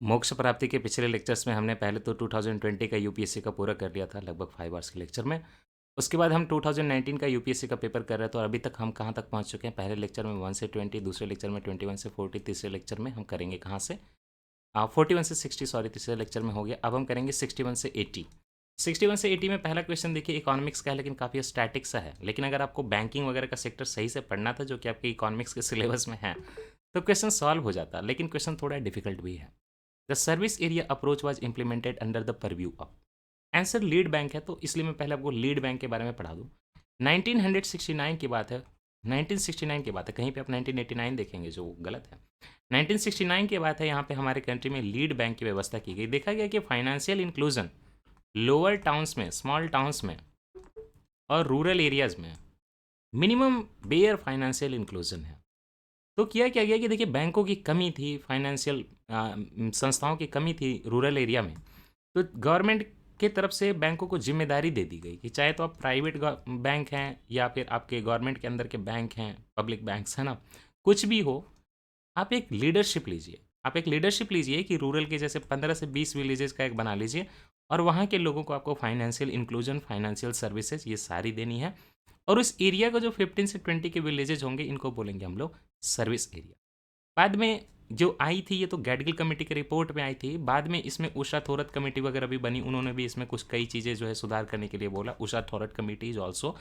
मोक्ष प्राप्ति के पिछले लेक्चर्स में हमने पहले तो 2020 का यूपीएससी का पूरा कर लिया था लगभग 5 आवर्स के लेक्चर में। उसके बाद हम 2019 का यूपीएससी का पेपर कर रहे थे और अभी तक हम कहाँ तक पहुँच चुके हैं। पहले लेक्चर में 1 से 20, दूसरे लेक्चर में 21 से 40, तीसरे लेक्चर में हम करेंगे कहाँ से 41 से 60, सॉरी तीसरे लेक्चर में हो गया। अब हम करेंगे 61 से 80। 61 से 80 में पहला क्वेश्चन देखिए इकोनॉमिक्स का है, लेकिन काफ़ी स्टैटिक सा है। लेकिन अगर आपको बैंकिंग वगैरह का सेक्टर सही से पढ़ना था जो कि आपके इकोनॉमिक्स के सिलेबस में है, तो क्वेश्चन सॉल्व हो जाता। लेकिन क्वेश्चन थोड़ा डिफिकल्ट भी है। The service area approach was implemented under the purview of. Answer lead bank है, तो इसलिए मैं पहले आपको लीड बैंक के बारे में पढ़ा दूँ। 1969 की बात है, 1969 की बात है, कहीं पे आप 1989 देखेंगे जो गलत है। 1969 की बात है, यहाँ पे हमारे कंट्री में लीड बैंक की व्यवस्था की गई। देखा गया कि फाइनेंशियल इंक्लूजन लोअर टाउन्स में, स्मॉल टाउन्स में और रूरल एरियाज में मिनिमम बेयर फाइनेंशियल इंक्लूजन है। तो किया क्या गया कि देखिए बैंकों की कमी थी, फाइनेंशियल संस्थाओं की कमी थी रूरल एरिया में। तो गवर्नमेंट के तरफ से बैंकों को जिम्मेदारी दे दी गई कि चाहे तो आप प्राइवेट बैंक हैं या फिर आपके गवर्नमेंट के अंदर के बैंक हैं, पब्लिक बैंक्स हैं ना, कुछ भी हो, आप एक लीडरशिप लीजिए। आप एक लीडरशिप लीजिए कि रूरल के जैसे 15 से 20 विलेजेस का एक बना लीजिए और वहाँ के लोगों को आपको फाइनेंशियल इंक्लूजन, फाइनेंशियल सर्विसेज ये सारी देनी है। और उस एरिया का जो 15 से 20 के विलेजेज होंगे इनको बोलेंगे हम लोग सर्विस एरिया। बाद में जो आई थी ये तो गैडगिल कमेटी के रिपोर्ट में आई थी। बाद में इसमें उषा थोरत कमेटी वगैरह भी बनी, उन्होंने भी इसमें कुछ कई चीज़ें जो है सुधार करने के लिए बोला। Usha Thorat committee is also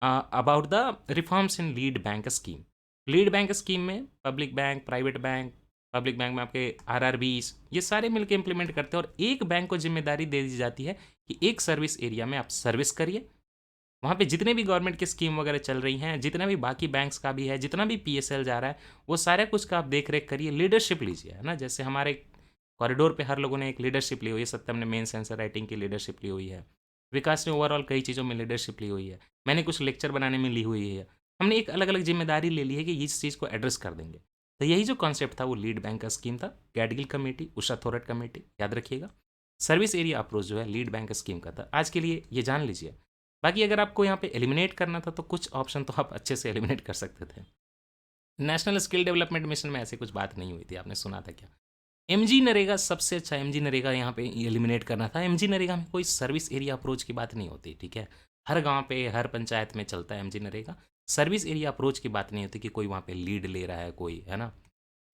about the reforms in lead bank scheme. Lead bank scheme में public bank, private bank, public bank में आपके आरआरबीज ये सारे मिलकर इंप्लीमेंट करते हैं और एक बैंक को जिम्मेदारी दे दी जाती है कि एक सर्विस एरिया में आप सर्विस करिए। वहाँ पे जितने भी गवर्नमेंट की स्कीम वगैरह चल रही हैं, जितना भी बाकी बैंक्स का भी है, जितना भी पीएसएल जा रहा है, वो सारा कुछ का आप देख रेख करिए, लीडरशिप लीजिए, है ना। जैसे हमारे कॉरिडोर पे हर लोगों ने एक लीडरशिप ली हुई है। सत्यम ने मेन सेंसर राइटिंग की लीडरशिप ली हुई है, विकास ने ओवरऑल कई चीज़ों में लीडरशिप ली हुई है, मैंने कुछ लेक्चर बनाने में ली हुई है। हमने एक अलग अलग जिम्मेदारी ले ली है कि इस चीज़ को एड्रेस कर देंगे। तो यही जो कॉन्सेप्ट था वो लीड बैंक का स्कीम था। गैडगिल कमेटी, उषा थोरट कमेटी, याद रखिएगा। सर्विस एरिया अप्रोच जो है लीड बैंक स्कीम का था। आज के लिए ये जान लीजिए। बाकी अगर आपको यहाँ पे एलिमिनेट करना था तो कुछ ऑप्शन तो आप अच्छे से एलिमिनेट कर सकते थे। नेशनल स्किल डेवलपमेंट मिशन में ऐसी कुछ बात नहीं हुई थी, आपने सुना था क्या? एमजी नरेगा सबसे अच्छा, एमजी नरेगा यहाँ पे एलिमिनेट करना था। एमजी नरेगा में कोई सर्विस एरिया अप्रोच की बात नहीं होती, ठीक है। हर गांव पे, हर पंचायत में चलता है MG NREGA. Service area approach की बात नहीं होती कि कोई वहाँ पे लीड ले रहा है कोई, है ना।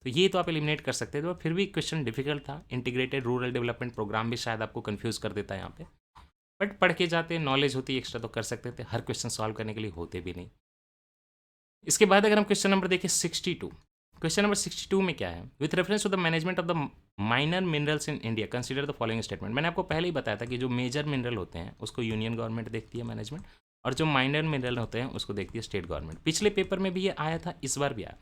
तो ये तो आप एलिमिनेट कर सकते थे, और फिर भी क्वेश्चन डिफिकल्ट था। इंटीग्रेटेड रूरल डेवलपमेंट प्रोग्राम भी शायद आपको कन्फ्यूज़ कर देता है यहाँ पे, बट पढ़ के जाते, नॉलेज होती एक्स्ट्रा तो कर सकते थे। हर क्वेश्चन सॉल्व करने के लिए होते भी नहीं। इसके बाद अगर हम क्वेश्चन नंबर देखें 62, क्वेश्चन नंबर 62 में क्या है? With reference to the management of the minor minerals in India consider the following statement. मैंने आपको पहले ही बताया था कि जो मेजर मिनरल होते हैं उसको यूनियन गवर्नमेंट देखती है मैनेजमेंट, और जो माइनर मिनरल होते हैं उसको देखती है स्टेट गवर्नमेंट। पिछले पेपर में भी ये आया था, इस बार भी आया।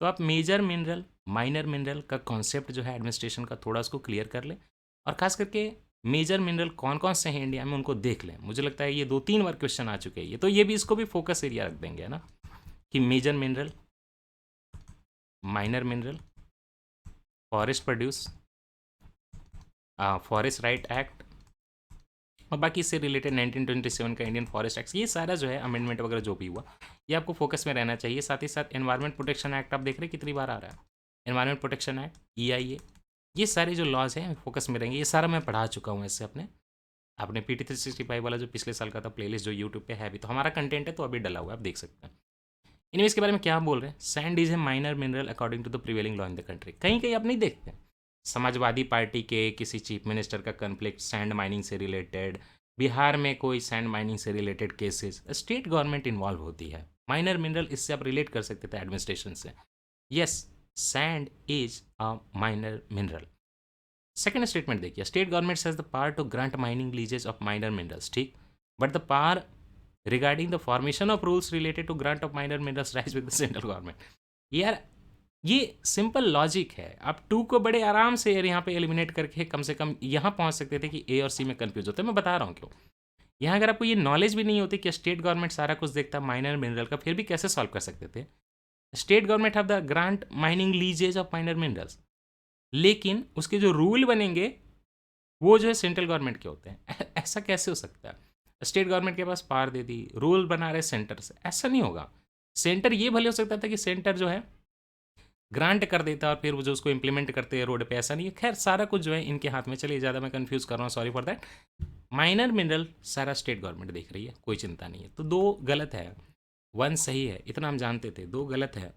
तो आप मेजर मिनरल, माइनर मिनरल का कॉन्सेप्ट जो है एडमिनिस्ट्रेशन का, थोड़ा उसको क्लियर कर लें। और खास करके मेजर मिनरल कौन कौन से हैं इंडिया में उनको देख लें। मुझे लगता है ये 2-3 बार क्वेश्चन आ चुके हैं ये, तो ये भी, इसको भी फोकस एरिया रख देंगे, है ना, कि major mineral, minor mineral, forest produce, forest right act, और बाकी इससे रिलेटेड 1927 का इंडियन फॉरेस्ट एक्ट, ये सारा जो है अमेंडमेंट वगैरह जो भी हुआ ये आपको फोकस में रहना चाहिए। साथ ही साथ एनवायरमेंट प्रोटेक्शन एक्ट आप देख रहे हैं कितनी बार आ रहा है, एनवायरमेंट प्रोटेक्शन एक्ट, EIA, ये सारे जो लॉज हैं फोकस में रहेंगे। ये सारा मैं पढ़ा चुका हूँ इससे अपने, आपने PT 365 वाला जो पिछले साल का था प्लेलिस्ट जो यूट्यूब पे है, अभी तो हमारा कंटेंट है तो अभी डला हुआ है, आप देख सकते हैं। इनमें इसके बारे में क्या बोल रहे हैं? Sand is a minor mineral according to the prevailing law in the country. कहीं कहीं आप नहीं देखते समाजवादी पार्टी के किसी चीफ मिनिस्टर का कन्फ्लिक्ट सैंड माइनिंग से रिलेटेड, बिहार में कोई सैंड माइनिंग से related cases, state government involve होती है। माइनर मिनरल, इससे आप रिलेट कर सकते थे एडमिनिस्ट्रेशन से। Yes, sand is a minor mineral. Second statement देखिए, state government has the power to grant mining leases of minor minerals, ठीक, but the power regarding the formation of rules related to grant of minor minerals rise with the central government. यार ये simple logic है। आप 2 को बड़े आराम से यार यहाँ पे एलिमिनेट करके कम से कम यहाँ पहुँच सकते थे कि A और C में कन्फ्यूज होते हैं। मैं बता रहा हूँ क्यों। यहाँ अगर आपको ये नॉलेज भी नहीं होती कि स्टेट गवर्नमेंट सारा कुछ देखता है माइनर मिनरल का, फिर भी कैसे सॉल्व कर सकते थे? State government have the grant mining leases of minor minerals, लेकिन उसके जो रूल बनेंगे वो जो है सेंट्रल गवर्नमेंट के होते हैं। ऐसा कैसे हो सकता है? स्टेट गवर्नमेंट के पास पावर दे दी, रूल बना रहे सेंटर से, ऐसा नहीं होगा। सेंटर ये भले हो सकता था कि सेंटर जो है ग्रांट कर देता है और फिर वो जो उसको इम्प्लीमेंट करते हैं रोड पे, ऐसा नहीं है। खैर सारा कुछ जो है इनके हाथ में। चलिए ज़्यादा मैं कंफ्यूज कर रहा हूँ, sorry for that. Minor mineral सारा स्टेट गवर्नमेंट देख रही है, कोई चिंता नहीं है। तो 2 गलत है, 1 सही है, इतना हम जानते थे। 2 गलत है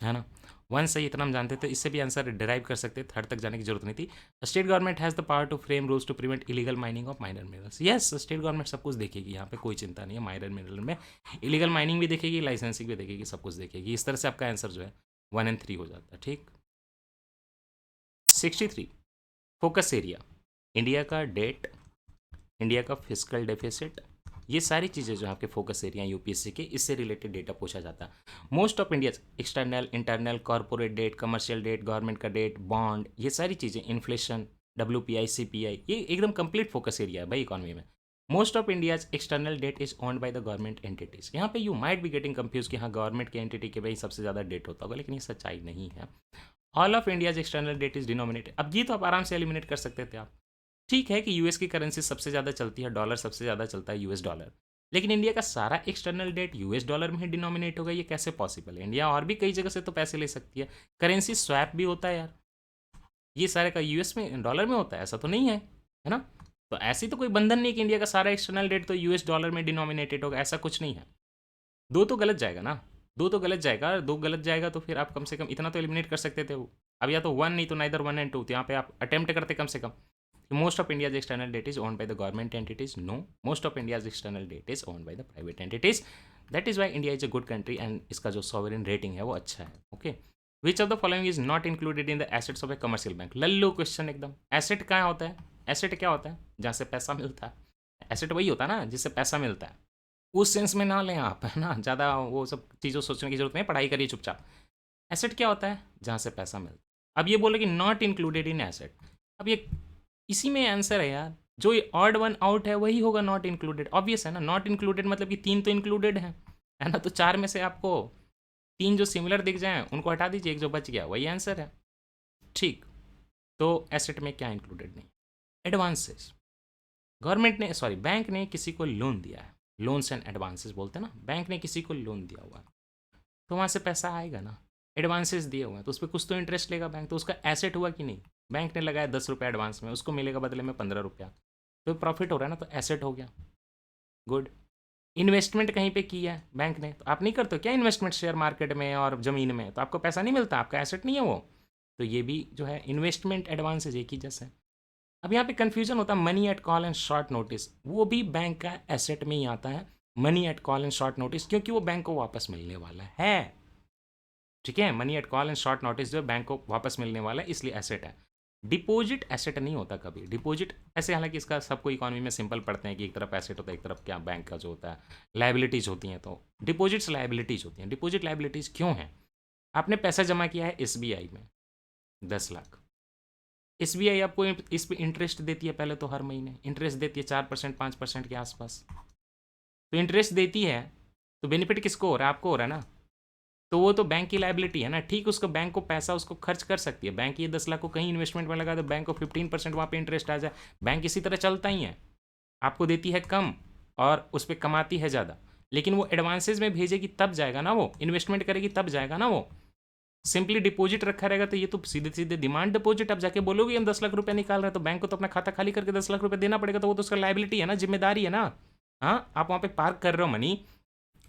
ना। 1 सही, इतना हम जानते थे। इससे भी आंसर डिराइव कर सकते, थर्ड तक जाने की जरूरत नहीं थी। State government has the power to frame rules to prevent illegal mining of minor minerals. Yes, state government सब कुछ देखेगी, यहाँ पे कोई चिंता नहीं है। माइनर मिनरल में इलीगल माइनिंग भी देखेगी, लाइसेंसिंग भी देखेगी, सब कुछ देखेगी। इस तरह से आपका आंसर जो है 1 एंड 3 हो जाता है। ठीक। 63 फोकस एरिया, इंडिया का डेट, इंडिया का फिजिकल डेफिसिट, ये सारी चीज़ें जो आपके फोकस एरिया यूपीएससी के, इससे रिलेटेड डेटा पूछा जाता है। Most of India external, internal, corporate debt, commercial debt, government का डेट, बॉन्ड, ये सारी चीज़ें, इन्फ्लेशन, डब्ल्यूपीआई, सीपीआई, ये एकदम कंप्लीट फोकस एरिया है भाई इकोनॉमी में। Most of India's external debt is owned by the government entities. यहाँ पे you might be getting confuse कि हाँ गवर्नमेंट की एंटिटी के भाई सबसे ज़्यादा डेट होता होगा, लेकिन ये सच्चाई नहीं है। All of India's external debt is denominated. अब ये तो आप आराम से एलिमिनेट कर सकते थे आप। ठीक है कि यूएस की करेंसी सबसे ज़्यादा चलती है, डॉलर सबसे ज़्यादा चलता है, यूएस डॉलर, लेकिन इंडिया का सारा एक्सटर्नल डेट यूएस डॉलर में ही डिनोमिनेट होगा, ये कैसे पॉसिबल है? इंडिया और भी कई जगह से तो पैसे ले सकती है, करेंसी स्वैप भी होता है यार। ये सारे का यूएस में डॉलर में होता है, ऐसा तो नहीं है ना। तो ऐसी तो कोई बंधन नहीं कि इंडिया का सारा एक्सटर्नल डेट तो यूएस डॉलर में डिनोमिनेटेड होगा, ऐसा कुछ नहीं है। 2 तो गलत जाएगा ना, 2 तो गलत जाएगा। 2 गलत जाएगा तो फिर आप कम से कम इतना तो एलिमिनेट कर सकते थे वो। अब या तो 1 नहीं तो नाइदर 1 एंड 2, तो यहाँ पे आप अटेम्प्ट करते कम से कम। Most of India's external debt is owned by the government entities. No, most of India's external debt is owned by the private entities. That is why India is a good country and इसका जो sovereign rating है वो अच्छा है. Okay. Which of the following is not included in the assets of a commercial bank? Lallu question एकदम। Asset क्या होता है? एसेट क्या होता है? जहाँ से पैसा मिलता है। एसेट वही होता है ना जिससे पैसा मिलता है। उस सेंस में ना लें आप, है ना। ज़्यादा वो सब चीज़ों सोचने की जरूरत नहीं, पढ़ाई करिए चुपचाप। एसेट क्या होता है? जहाँ से पैसा मिलता है। अब ये बोले कि नॉट इंक्लूडेड इन एसेट। अब ये इसी में आंसर है यार, जो ऑड वन आउट है वही होगा नॉट इंक्लूडेड। ऑब्वियस है ना, नॉट इंक्लूडेड मतलब कि 3 तो इंक्लूडेड है ना। तो 4 में से आपको 3 जो सिमिलर दिख जाए उनको हटा दीजिए, एक जो बच गया वही आंसर है। ठीक। तो एसेट में क्या इंक्लूडेड नहीं? एडवांसेस। गवर्नमेंट ने, सॉरी, बैंक ने किसी को लोन दिया है, लोन्स एंड एडवांसेस बोलते हैं ना। बैंक ने किसी को लोन दिया हुआ है तो वहाँ से पैसा आएगा ना। एडवांसेस दिए हुए हैं तो उस पर कुछ तो इंटरेस्ट लेगा बैंक, तो उसका एसेट हुआ कि नहीं? बैंक ने लगाया 10 रुपये एडवांस में, उसको मिलेगा बदले में 15 रुपया, तो प्रॉफिट हो रहा है ना, तो एसेट हो गया। गुड। इन्वेस्टमेंट कहीं पे की है बैंक ने, तो आप नहीं करते हो क्या इन्वेस्टमेंट शेयर मार्केट में और ज़मीन में, तो आपको पैसा नहीं मिलता, आपका एसेट नहीं है वो। तो ये भी जो है इन्वेस्टमेंट एडवांसेज एक ही जैसे है। अब यहाँ पे कन्फ्यूजन होता है money at call and short notice, वो भी बैंक का एसेट में ही आता है। Money at call and short notice, क्योंकि वो बैंक को वापस मिलने वाला है। ठीक है, money at call and short notice जो है बैंक को वापस मिलने वाला है, इसलिए एसेट है। डिपॉजिट एसेट नहीं होता कभी। डिपॉजिट ऐसे, हालांकि इसका सबको इकोनॉमी में सिंपल पढ़ते हैं कि एक तरफ एसेट होता है, एक तरफ क्या बैंक का जो होता है लाइबिलिटीज होती हैं, तो डिपॉजिट्स लाइबिलिटीज होती हैं। डिपॉजिट लाइबिलिटीज क्यों हैं? आपने पैसा जमा किया है एसबीआई में 10 लाख, एसबीआई आपको इस पर इंटरेस्ट देती है, पहले तो हर महीने इंटरेस्ट देती है 4% 5% के आसपास। तो इंटरेस्ट देती है तो बेनिफिट किसको हो रहा है? आपको हो रहा है ना। तो वो तो बैंक की लाइबिलिटी है ना। ठीक, उसको बैंक को पैसा उसको खर्च कर सकती है बैंक, ये 10 लाख को कहीं इन्वेस्टमेंट में लगा दो, बैंक को 15% वहाँ पे इंटरेस्ट आ जाए, बैंक इसी तरह चलता ही है। आपको देती है कम और उस पर कमाती है ज़्यादा, लेकिन वो एडवांसेज में भेजेगी तब जाएगा ना, वो इन्वेस्टमेंट करेगी तब जाएगा ना। वो सिंपली डिपॉजिट रखा रहेगा तो ये तो सीधे सीधे डिमांड डिपॉजिट। अब जाके बोलोगे हम 10 लाख रुपये निकाल रहे हैं, तो बैंक को तो अपना खाता खाली करके 10 लाख रुपये देना पड़ेगा, तो वो तो उसका लाइबिलिटी है ना, जिम्मेदारी है ना। हाँ, आप वहाँ पे पार्क कर रहे हो मनी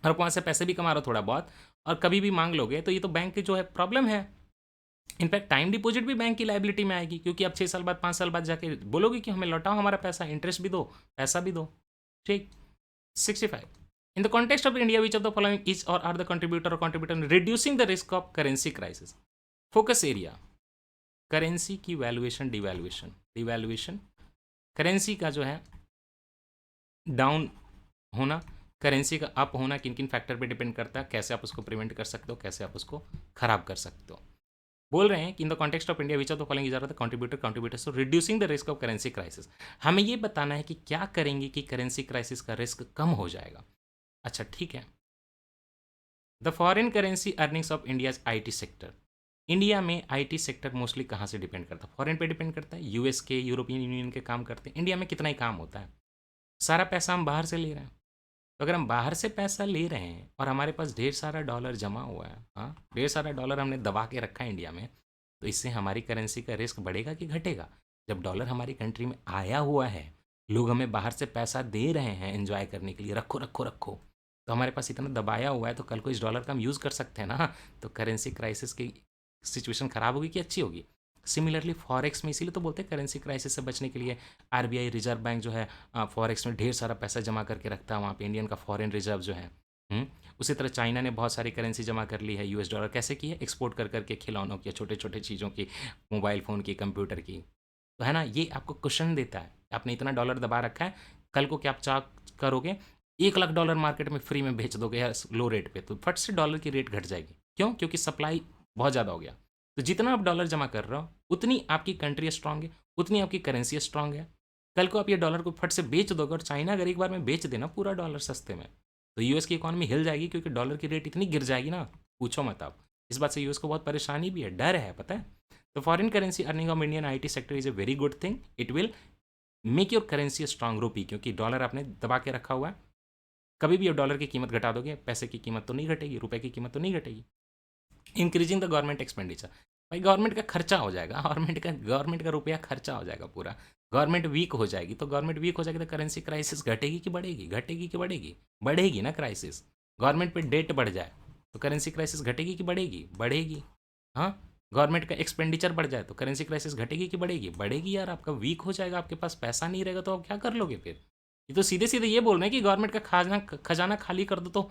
और वहाँ से पैसे भी कमा रहे हो थोड़ा बहुत, और कभी भी मांग लोगे, तो ये तो बैंक की जो है प्रॉब्लम है। इनफैक्ट टाइम डिपॉजिट भी बैंक की लाइबिलिटी में आएगी, क्योंकि आप 6 साल बाद 5 साल बाद जाके बोलोगे कि हमें लौटाओ हमारा पैसा, इंटरेस्ट भी दो, पैसा भी दो। ठीक। 65 in the context of India which of the following is और are the contributor in reducing the risk of currency crisis? Focus area, currency की वैल्यूएशन डिवैल्यूएशन, डिवैल्यूएशन, करेंसी का जो है डाउन होना, करेंसी का अप होना किन किन फैक्टर पे डिपेंड करता है, कैसे आप उसको प्रिवेंट कर सकते हो, कैसे आप उसको खराब कर सकते हो। बोल रहे हैं कि in the context of India which of the following is are the contributors to reducing the risk of currency crisis. हमें ये बताना है कि क्या करेंगे कि करेंसी क्राइसिस का रिस्क कम हो जाएगा। अच्छा ठीक है। The foreign currency earnings of India's IT sector. India में आईटी सेक्टर मोस्टली कहाँ से डिपेंड करता है? फॉरेन पे डिपेंड करता है, यूएस के, यूरोपियन यूनियन के काम करते हैं। इंडिया में कितना ही काम होता है, सारा पैसा हम बाहर से ले रहे हैं। तो अगर हम बाहर से पैसा ले रहे हैं और हमारे पास ढेर सारा डॉलर जमा हुआ है, हाँ, ढेर सारा डॉलर हमने दबा के रखा है इंडिया में, तो इससे हमारी करेंसी का रिस्क बढ़ेगा कि घटेगा? जब डॉलर हमारी कंट्री में आया हुआ है, लोग हमें बाहर से पैसा दे रहे हैं एन्जॉय करने के लिए, रखो, रखो, रखो, तो हमारे पास इतना दबाया हुआ है, तो कल को इस डॉलर का हम यूज़ कर सकते हैं ना। तो करेंसी क्राइसिस की सिचुएशन ख़राब होगी कि अच्छी होगी? सिमिलरली फॉरेक्स में इसीलिए तो बोलते हैं करेंसी क्राइसिस से बचने के लिए आरबीआई रिजर्व बैंक जो है फॉरेक्स में ढेर सारा पैसा जमा करके रखता है वहाँ पे, इंडियन का फॉरेन रिजर्व जो है। हुँ? उसी तरह चाइना ने बहुत सारी करेंसी जमा कर ली है, यूएस डॉलर कैसे की है? एक्सपोर्ट कर करके खिलौनों की, छोटे-छोटे चीज़ों की, मोबाइल फ़ोन की, कंप्यूटर की। तो है ना, ये आपको कुशन देता है। आपने इतना डॉलर दबा रखा है, कल को क्या आप करोगे? 1 लाख डॉलर मार्केट में फ्री में बेच दोगे या लो रेट पे, तो फट से डॉलर की रेट घट जाएगी। क्यों? क्योंकि सप्लाई बहुत ज़्यादा हो गया। तो जितना आप डॉलर जमा कर रहे हो, उतनी आपकी कंट्री स्ट्रांग है, उतनी आपकी करेंसी स्ट्रांग है। कल को आप ये डॉलर को फट से बेच दोगे और चाइना अगर एक बार में बेच देना पूरा डॉलर सस्ते में, तो यूएस की इकॉनमी हिल जाएगी, क्योंकि डॉलर की रेट इतनी गिर जाएगी ना, पूछो मत आप। इस बात से यूएस को बहुत परेशानी भी है, डर है, पता है? तो foreign currency earning of Indian IT sector is a very good thing. It will make your currency strong रूपी, क्योंकि डॉलर आपने दबा के रखा हुआ है। कभी भी आप डॉलर की कीमत घटा दोगे, पैसे की कीमत तो नहीं घटेगी, रुपए की कीमत तो नहीं घटेगी। इंक्रीजिंग द गवर्नमेंट एक्सपेंडिचर, भाई गवर्नमेंट का खर्चा हो जाएगा, गवर्नमेंट का रुपया खर्चा हो जाएगा पूरा। गवर्नमेंट वीक हो जाएगी, तो गवर्नमेंट वीक हो जाएगी तो करेंसी क्राइसिस घटेगी कि बढ़ेगी? घटेगी कि बढ़ेगी? बढ़ेगी ना क्राइसिस। गवर्नमेंट पे डेट बढ़ जाए तो करेंसी क्राइसिस घटेगी कि बढ़ेगी? बढ़ेगी। हाँ, गवर्नमेंट का एक्सपेंडिचर बढ़ जाए तो करेंसी क्राइसिस घटेगी कि बढ़ेगी? बढ़ेगी यार, आपका वीक हो जाएगा, आपके पास पैसा नहीं रहेगा तो आप क्या कर लोगे फिर? ये तो सीधे सीधे ये बोल रहे हैं कि गवर्नमेंट का खजाना खजाना खाली कर दो तो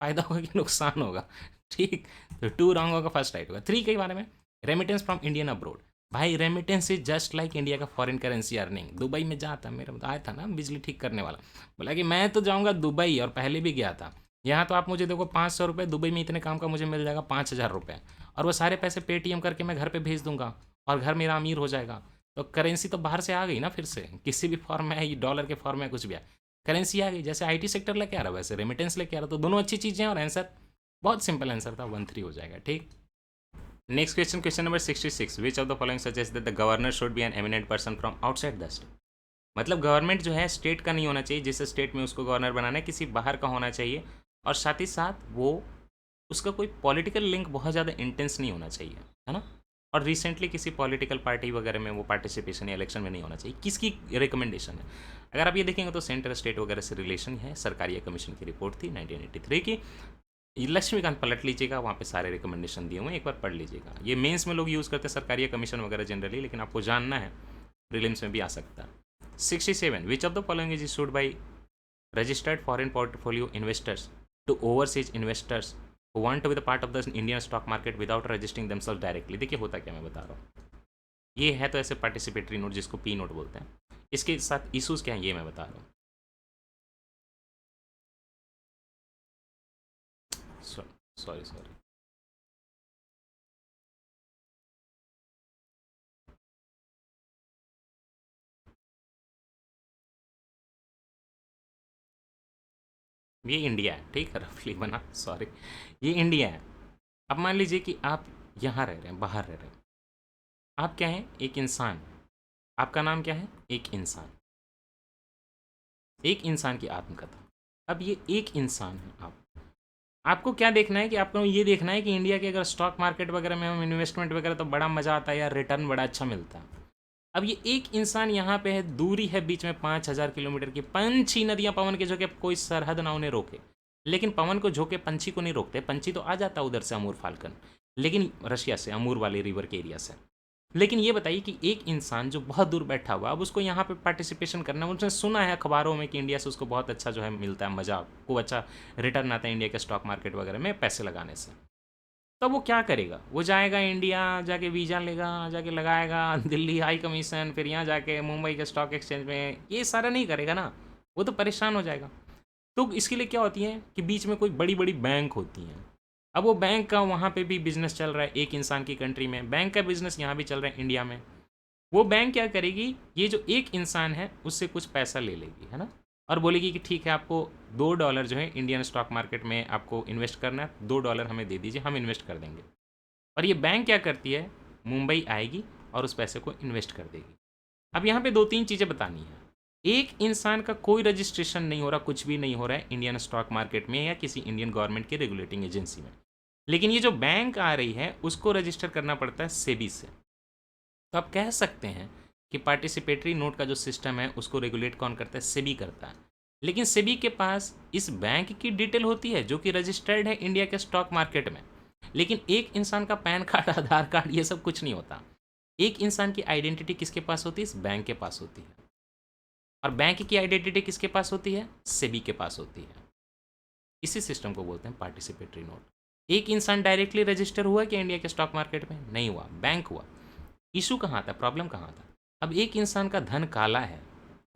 फायदा होगा कि नुकसान होगा। ठीक, तो 2 रॉन्ग होगा, फर्स्ट राइट होगा। 3 के बारे में, रेमिटेंस फ्रॉम इंडियन अब्रोड। भाई remittance is just like India का फॉरेन करेंसी अर्निंग। दुबई में जाता, मेरा आया था ना बिजली ठीक करने वाला, बोला कि मैं तो जाऊंगा दुबई, और पहले भी गया था। यहाँ तो आप मुझे देखो 500 रुपये, दुबई में इतने काम का मुझे मिल जाएगा 5000 रुपये, और वो सारे पैसे पेटीएम करके मैं घर पे भेज दूंगा और घर मेरा अमीर हो जाएगा। तो करेंसी तो बाहर से आ गई ना, फिर से किसी भी फॉर्म में है, डॉलर के फॉर्म में कुछ भी है, करेंसी आ गई। जैसे आईटी सेक्टर लेके आ रहा है, वैसे रेमिटेंस लेके आ रहा, तो दोनों अच्छी चीज़ें हैं। और आंसर बहुत सिंपल आंसर था, 1-3 हो जाएगा। ठीक, next question, question number 66, which of the following suggest that the governor should be an eminent person from outside the state. मतलब गवर्नमेंट जो है स्टेट का नहीं होना चाहिए, जिस स्टेट में उसको गवर्नर बनाना है किसी बाहर का होना चाहिए, और साथ ही साथ वो उसका कोई पॉलिटिकल लिंक बहुत ज़्यादा इंटेंस नहीं होना चाहिए, है ना। और रिसेंटली किसी पॉलिटिकल पार्टी वगैरह में वो पार्टिसिपेशन या इलेक्शन में नहीं होना चाहिए। किसकी रिकमेंडेशन है? अगर आप ये देखेंगे तो सेंटर स्टेट वगैरह से रिलेशन है, सरकारिया कमीशन की रिपोर्ट थी 1983 की। ये लक्ष्मीकांत पलट लीजिएगा, वहाँ पे सारे रिकमेंडेशन दिए हुए हैं, एक बार पढ़ लीजिएगा। ये मेंस में लोग यूज़ करते हैं सरकारिया कमीशन वगैरह जनरली, लेकिन आपको जानना है प्रीलिम्स में भी आ सकता है। 67, विच of the following is issued by registered foreign portfolio investors to overseas investors who want to be the part of the Indian stock market without registering themselves directly। देखिए होता क्या, मैं बता रहा हूँ। ये है तो ऐसे पार्टिसिपेटरी नोट, जिसको पी नोट बोलते हैं। इसके साथ इशूज़ क्या हैं ये मैं बता रहा हूँ। सॉरी सॉरी, ये इंडिया है, ठीक है, रफली बना, सॉरी, ये इंडिया है। अब मान लीजिए कि आप यहाँ रह रहे हैं, बाहर रह रहे हैं, आप क्या हैं? एक इंसान। आपका नाम क्या है? एक इंसान। एक इंसान की आत्मकथा। अब ये एक इंसान है आप। आपको क्या देखना है कि आपको ये देखना है कि इंडिया के अगर स्टॉक मार्केट वगैरह में हम इन्वेस्टमेंट वगैरह तो बड़ा मज़ा आता है यार, रिटर्न बड़ा अच्छा मिलता है। अब ये एक इंसान यहाँ पे है, दूरी है बीच में 5000 किलोमीटर की, पंछी नदियाँ पवन के झोंके, कोई सरहद ना उन्हें रोके। लेकिन पवन को झोंके पंछी को नहीं रोकते, पंछी तो आ जाता है उधर से, अमूर फाल्कन, लेकिन रशिया से, अमूर वाले रिवर के एरिया से। लेकिन ये बताइए कि एक इंसान जो बहुत दूर बैठा हुआ, अब उसको यहाँ पे पार्टिसिपेशन करना है, उसने सुना है अखबारों में कि इंडिया से उसको बहुत अच्छा जो है मिलता है, मज़ा को अच्छा रिटर्न आता है इंडिया के स्टॉक मार्केट वगैरह में पैसे लगाने से। तब वो क्या करेगा? वो जाएगा इंडिया, जाके वीज़ा लेगा, जाके लगाएगा दिल्ली हाई कमीशन, फिर यहाँ जाके मुंबई के स्टॉक एक्सचेंज में, ये सारा नहीं करेगा ना, वो तो परेशान हो जाएगा। तो इसके लिए क्या होती है कि बीच में कोई बड़ी बड़ी बैंक होती हैं। अब वो बैंक का वहाँ पे भी बिजनेस चल रहा है, एक इंसान की कंट्री में बैंक का बिजनेस यहाँ भी चल रहा है इंडिया में। वो बैंक क्या करेगी, ये जो एक इंसान है उससे कुछ पैसा ले लेगी, है ना, और बोलेगी कि ठीक है, आपको $2 जो है इंडियन स्टॉक मार्केट में आपको इन्वेस्ट करना है, $2 हमें दे दीजिए, हम इन्वेस्ट कर देंगे। और ये बैंक क्या करती है, मुंबई आएगी और उस पैसे को इन्वेस्ट कर देगी। अब यहाँ पे 2-3 चीज़ें बतानी है। एक इंसान का कोई रजिस्ट्रेशन नहीं हो रहा, कुछ भी नहीं हो रहा है इंडियन स्टॉक मार्केट में या किसी इंडियन गवर्नमेंट की रेगुलेटिंग एजेंसी में। लेकिन ये जो बैंक आ रही है उसको रजिस्टर करना पड़ता है सेबी से। तो आप कह सकते हैं कि पार्टिसिपेटरी नोट का जो सिस्टम है उसको रेगुलेट कौन करता है? सेबी करता है। लेकिन सेबी के पास इस बैंक की डिटेल होती है जो कि रजिस्टर्ड है इंडिया के स्टॉक मार्केट में। लेकिन एक इंसान का पैन कार्ड, आधार कार्ड, ये सब कुछ नहीं होता। एक इंसान की आइडेंटिटी किसके पास होती है? इस बैंक के पास होती है। और बैंक की आइडेंटिटी किसके पास होती है? सेबी के पास होती है। इसी सिस्टम को बोलते हैं पार्टिसिपेटरी नोट। एक इंसान डायरेक्टली रजिस्टर हुआ कि इंडिया के स्टॉक मार्केट में? नहीं हुआ, बैंक हुआ। इशू कहाँ था, प्रॉब्लम कहाँ था? अब एक इंसान का धन काला है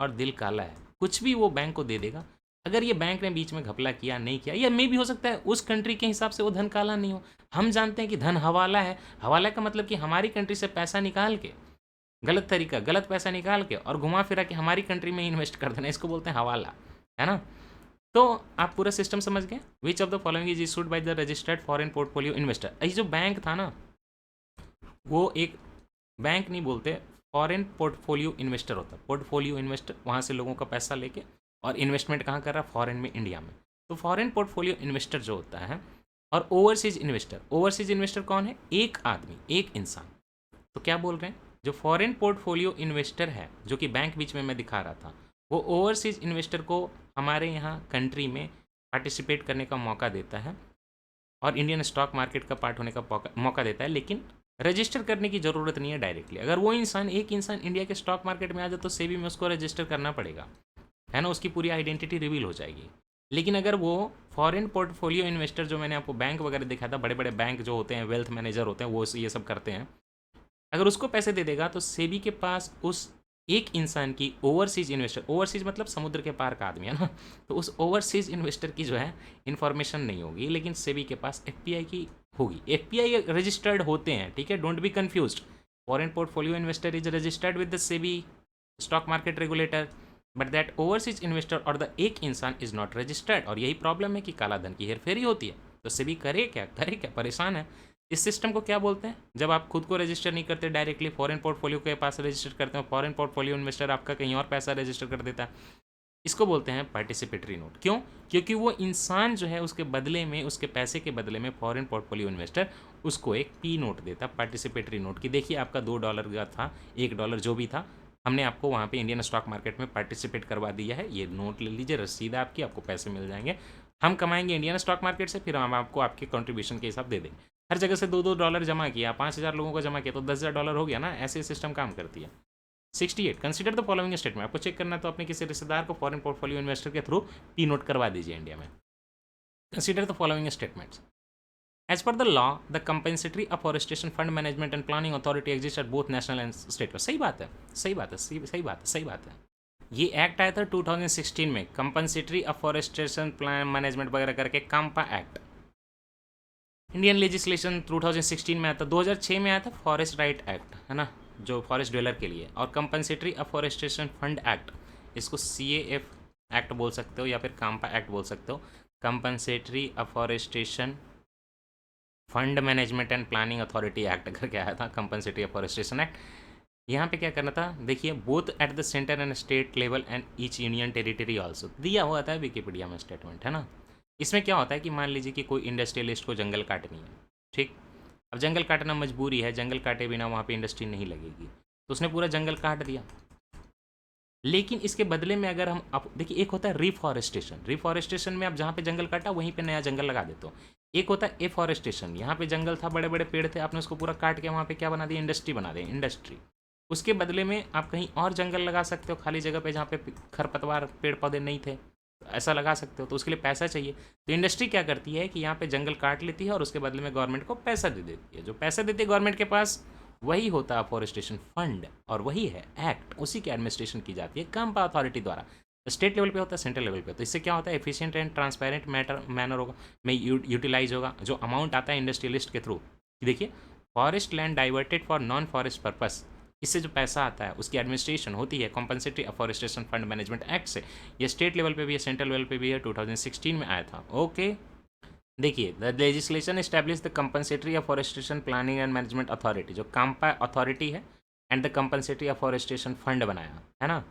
और दिल काला है, कुछ भी वो बैंक को दे देगा। अगर ये बैंक ने बीच में घपला किया, नहीं किया, या मे भी हो सकता है उस कंट्री के हिसाब से वो धन काला नहीं हो। हम जानते हैं कि धन हवाला है। हवाला का मतलब कि हमारी कंट्री से पैसा निकाल के, गलत तरीका, गलत पैसा निकाल के और घुमा फिरा के हमारी कंट्री में इन्वेस्ट कर देना, इसको बोलते हैं हवाला, है ना? तो आप पूरा सिस्टम समझ गए। विच of the following is issued by the registered foreign portfolio investor. ये जो बैंक था ना, वो एक बैंक नहीं बोलते, फॉरेन पोर्टफोलियो इन्वेस्टर होता है। पोर्टफोलियो इन्वेस्टर वहाँ से लोगों का पैसा लेके और इन्वेस्टमेंट कहाँ कर रहा है? फॉरेन में, इंडिया में। तो फॉरेन पोर्टफोलियो इन्वेस्टर जो होता है, और ओवरसीज इन्वेस्टर, ओवरसीज इन्वेस्टर कौन है? एक आदमी, एक इंसान। तो क्या बोल रहे हैं, जो फॉरेन पोर्टफोलियो इन्वेस्टर है, जो कि बैंक बीच में मैं दिखा रहा था, वो ओवरसीज इन्वेस्टर को हमारे यहाँ कंट्री में पार्टिसिपेट करने का मौका देता है और इंडियन स्टॉक मार्केट का पार्ट होने का मौका देता है। लेकिन रजिस्टर करने की ज़रूरत नहीं है डायरेक्टली। अगर वो इंसान, एक इंसान इंडिया के स्टॉक मार्केट में आ जाए तो सेबी में उसको रजिस्टर करना पड़ेगा, है ना? उसकी पूरी आइडेंटिटी रिवील हो जाएगी। लेकिन अगर वो फॉरेन पोर्टफोलियो इन्वेस्टर, जो मैंने आपको बैंक वगैरह दिखाया था, बड़े बड़े बैंक जो होते हैं, वेल्थ मैनेजर होते हैं, वो ये सब करते हैं, अगर उसको पैसे दे देगा तो सेबी के पास उस एक इंसान की, ओवरसीज इन्वेस्टर, ओवरसीज मतलब समुद्र के पार का आदमी, है ना? तो उस ओवरसीज इन्वेस्टर की जो है इन्फॉर्मेशन नहीं होगी, लेकिन सेबी के पास एफपीआई की होगी। एफपीआई रजिस्टर्ड होते हैं, ठीक है, don't be confused. Foreign portfolio investor is registered with the SEBI stock market regulator, but that overseas investor और द एक इंसान इज नॉट रजिस्टर्ड। और यही प्रॉब्लम है कि काला धन की हेरफेरी होती है। तो सेबी करे क्या, करे क्या, परेशान है। इस सिस्टम को क्या बोलते हैं? जब आप खुद को रजिस्टर नहीं करते, डायरेक्टली फॉरेन पोर्टफोलियो के पास रजिस्टर करते हो, फॉरेन पोर्टफोलियो इन्वेस्टर आपका कहीं और पैसा रजिस्टर कर देता है, इसको बोलते हैं पार्टिसिपेटरी नोट। क्यों? क्योंकि वो इंसान जो है उसके बदले में, उसके पैसे के बदले में फॉरेन पोर्टफोलियो इन्वेस्टर उसको एक पी नोट देता, पार्टिसिपेटरी नोट की। देखिए आपका $2 का था, $1 जो भी था, हमने आपको वहाँ पे इंडियन स्टॉक मार्केट में पार्टिसिपेट करवा दिया है। ये नोट ले लीजिए, रसीद है आपकी, आपको पैसे मिल जाएंगे। हम कमाएंगे इंडियन स्टॉक मार्केट से, फिर हम आपको आपके कंट्रीब्यूशन के हिसाब दे देंगे। हर जगह से $2 जमा किया, 5,000 लोगों को जमा किया तो $10,000 हो गया ना। ऐसे सिस्टम काम करती है। 68, कंसिडर द फॉलोइंग स्टेटमेंट। आपको चेक करना है तो अपने किसी रिश्तेदार को फॉरेन पोर्टफोलियो इन्वेस्टर के थ्रू पी नोट करवा दीजिए इंडिया में। Consider the following statements. As per the law, the compensatory afforestation fund management and planning authority exist at both national and state. सही बात है, सही बात है, सही बात है, सही बात है। ये एक्ट आया था 2016 में, कंपनसेटरी अफॉरेस्टेशन प्लान मैनेजमेंट वगैरह करके, काम्पा एक्ट। इंडियन लेजिस्लेशन 2016 में आया था। 2006 में आया था फॉरेस्ट राइट एक्ट, है ना, जो फॉरेस्ट ड्वेलर के लिए। और कंपनसेटरी अफॉरेस्टेशन फंड एक्ट, इसको CAF एक्ट बोल सकते हो या फिर काम्पा एक्ट बोल सकते हो। Compensatory afforestation fund management and planning authority act करके आया था, कंपनसेटरी अफॉरेस्टेशन एक्ट। यहाँ पे क्या करना था, देखिए, both at the centre and state level and each union territory also, दिया हुआ था विकिपीडिया में स्टेटमेंट, है ना। इसमें क्या होता है कि मान लीजिए कि कोई इंडस्ट्रियलिस्ट को जंगल काटनी है, ठीक। अब जंगल काटना मजबूरी है, जंगल काटे बिना वहाँ पे इंडस्ट्री नहीं लगेगी, तो उसने पूरा जंगल काट दिया। लेकिन इसके बदले में अगर हम, अब देखिए, एक होता है रिफॉरेस्टेशन। रिफॉरेस्टेशन में आप जहाँ पे जंगल काटा वहीं पे नया जंगल लगा देते हो। एक होता है एफॉरेस्टेशन, यहाँ पे जंगल था, बड़े बड़े पेड़ थे, आपने उसको पूरा काट के वहाँ पे क्या बना दिया? इंडस्ट्री बना दी, इंडस्ट्री। उसके बदले में आप कहीं और जंगल लगा सकते हो, खाली जगह पे जहाँ पे खरपतवार, पेड़ पौधे नहीं थे, ऐसा लगा सकते हो। तो उसके लिए पैसा चाहिए, तो इंडस्ट्री क्या करती है कि यहाँ पे जंगल काट लेती है और उसके बदले में गवर्नमेंट को पैसा दे देती है। जो पैसा देती है गवर्नमेंट के पास, वही होता है अफॉरेस्टेशन फंड, और वही है एक्ट, उसी की एडमिनिस्ट्रेशन की जाती है काम्पा अथॉरिटी द्वारा। स्टेट लेवल पे होता है, सेंट्रल लेवल पे। तो इससे क्या होता है, एफिशिएंट एंड ट्रांसपेरेंट मैनर होगा, में यूटिलाइज होगा जो अमाउंट आता है इंडस्ट्रियलिस्ट के थ्रू। देखिए, forest land diverted for non forest purpose, इससे जो पैसा आता है उसकी एडमिनिस्ट्रेशन होती है compensatory afforestation fund management act से। ये स्टेट लेवल पे भी है, सेंट्रल लेवल पे भी है, 2016 में आया था। ओके, देखिए, the legislation establish the compensatory afforestation planning and management authority, जो काम्पा अथॉरिटी है, and the compensatory afforestation fund बनाया, है ना।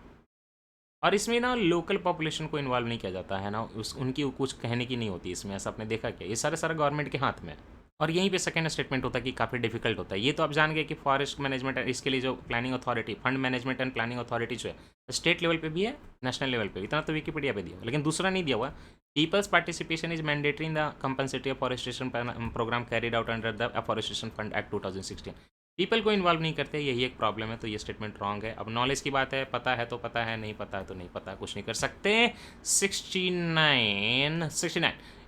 और इसमें ना लोकल पॉपुलेशन को इन्वॉल्व नहीं किया जाता है ना, उस उनकी कुछ कहने की नहीं होती इसमें, ऐसा आपने देखा क्या? ये सारा गवर्नमेंट के हाथ में है। और यहीं पे सेकंड स्टेटमेंट होता है कि काफ़ी डिफिकल्ट होता है। ये तो आप जान गए कि फॉरेस्ट मैनेजमेंट इसके लिए जो planning authority, fund management and planning authority जो है स्टेट लेवल पे भी है, नेशनल लेवल पे, इतना तो विकीपीडिया पे दिया हुआ, लेकिन दूसरा नहीं दिया हुआ। Peoples participation is mandatory in the compensatory afforestation programme carried out under the afforestation fund act 2016। People को इन्वॉल्व नहीं करते, यही एक प्रॉब्लम है, तो ये स्टेटमेंट रॉन्ग है। अब नॉलेज की बात है, पता है तो पता है, नहीं पता है तो नहीं पता, कुछ नहीं कर सकते। 69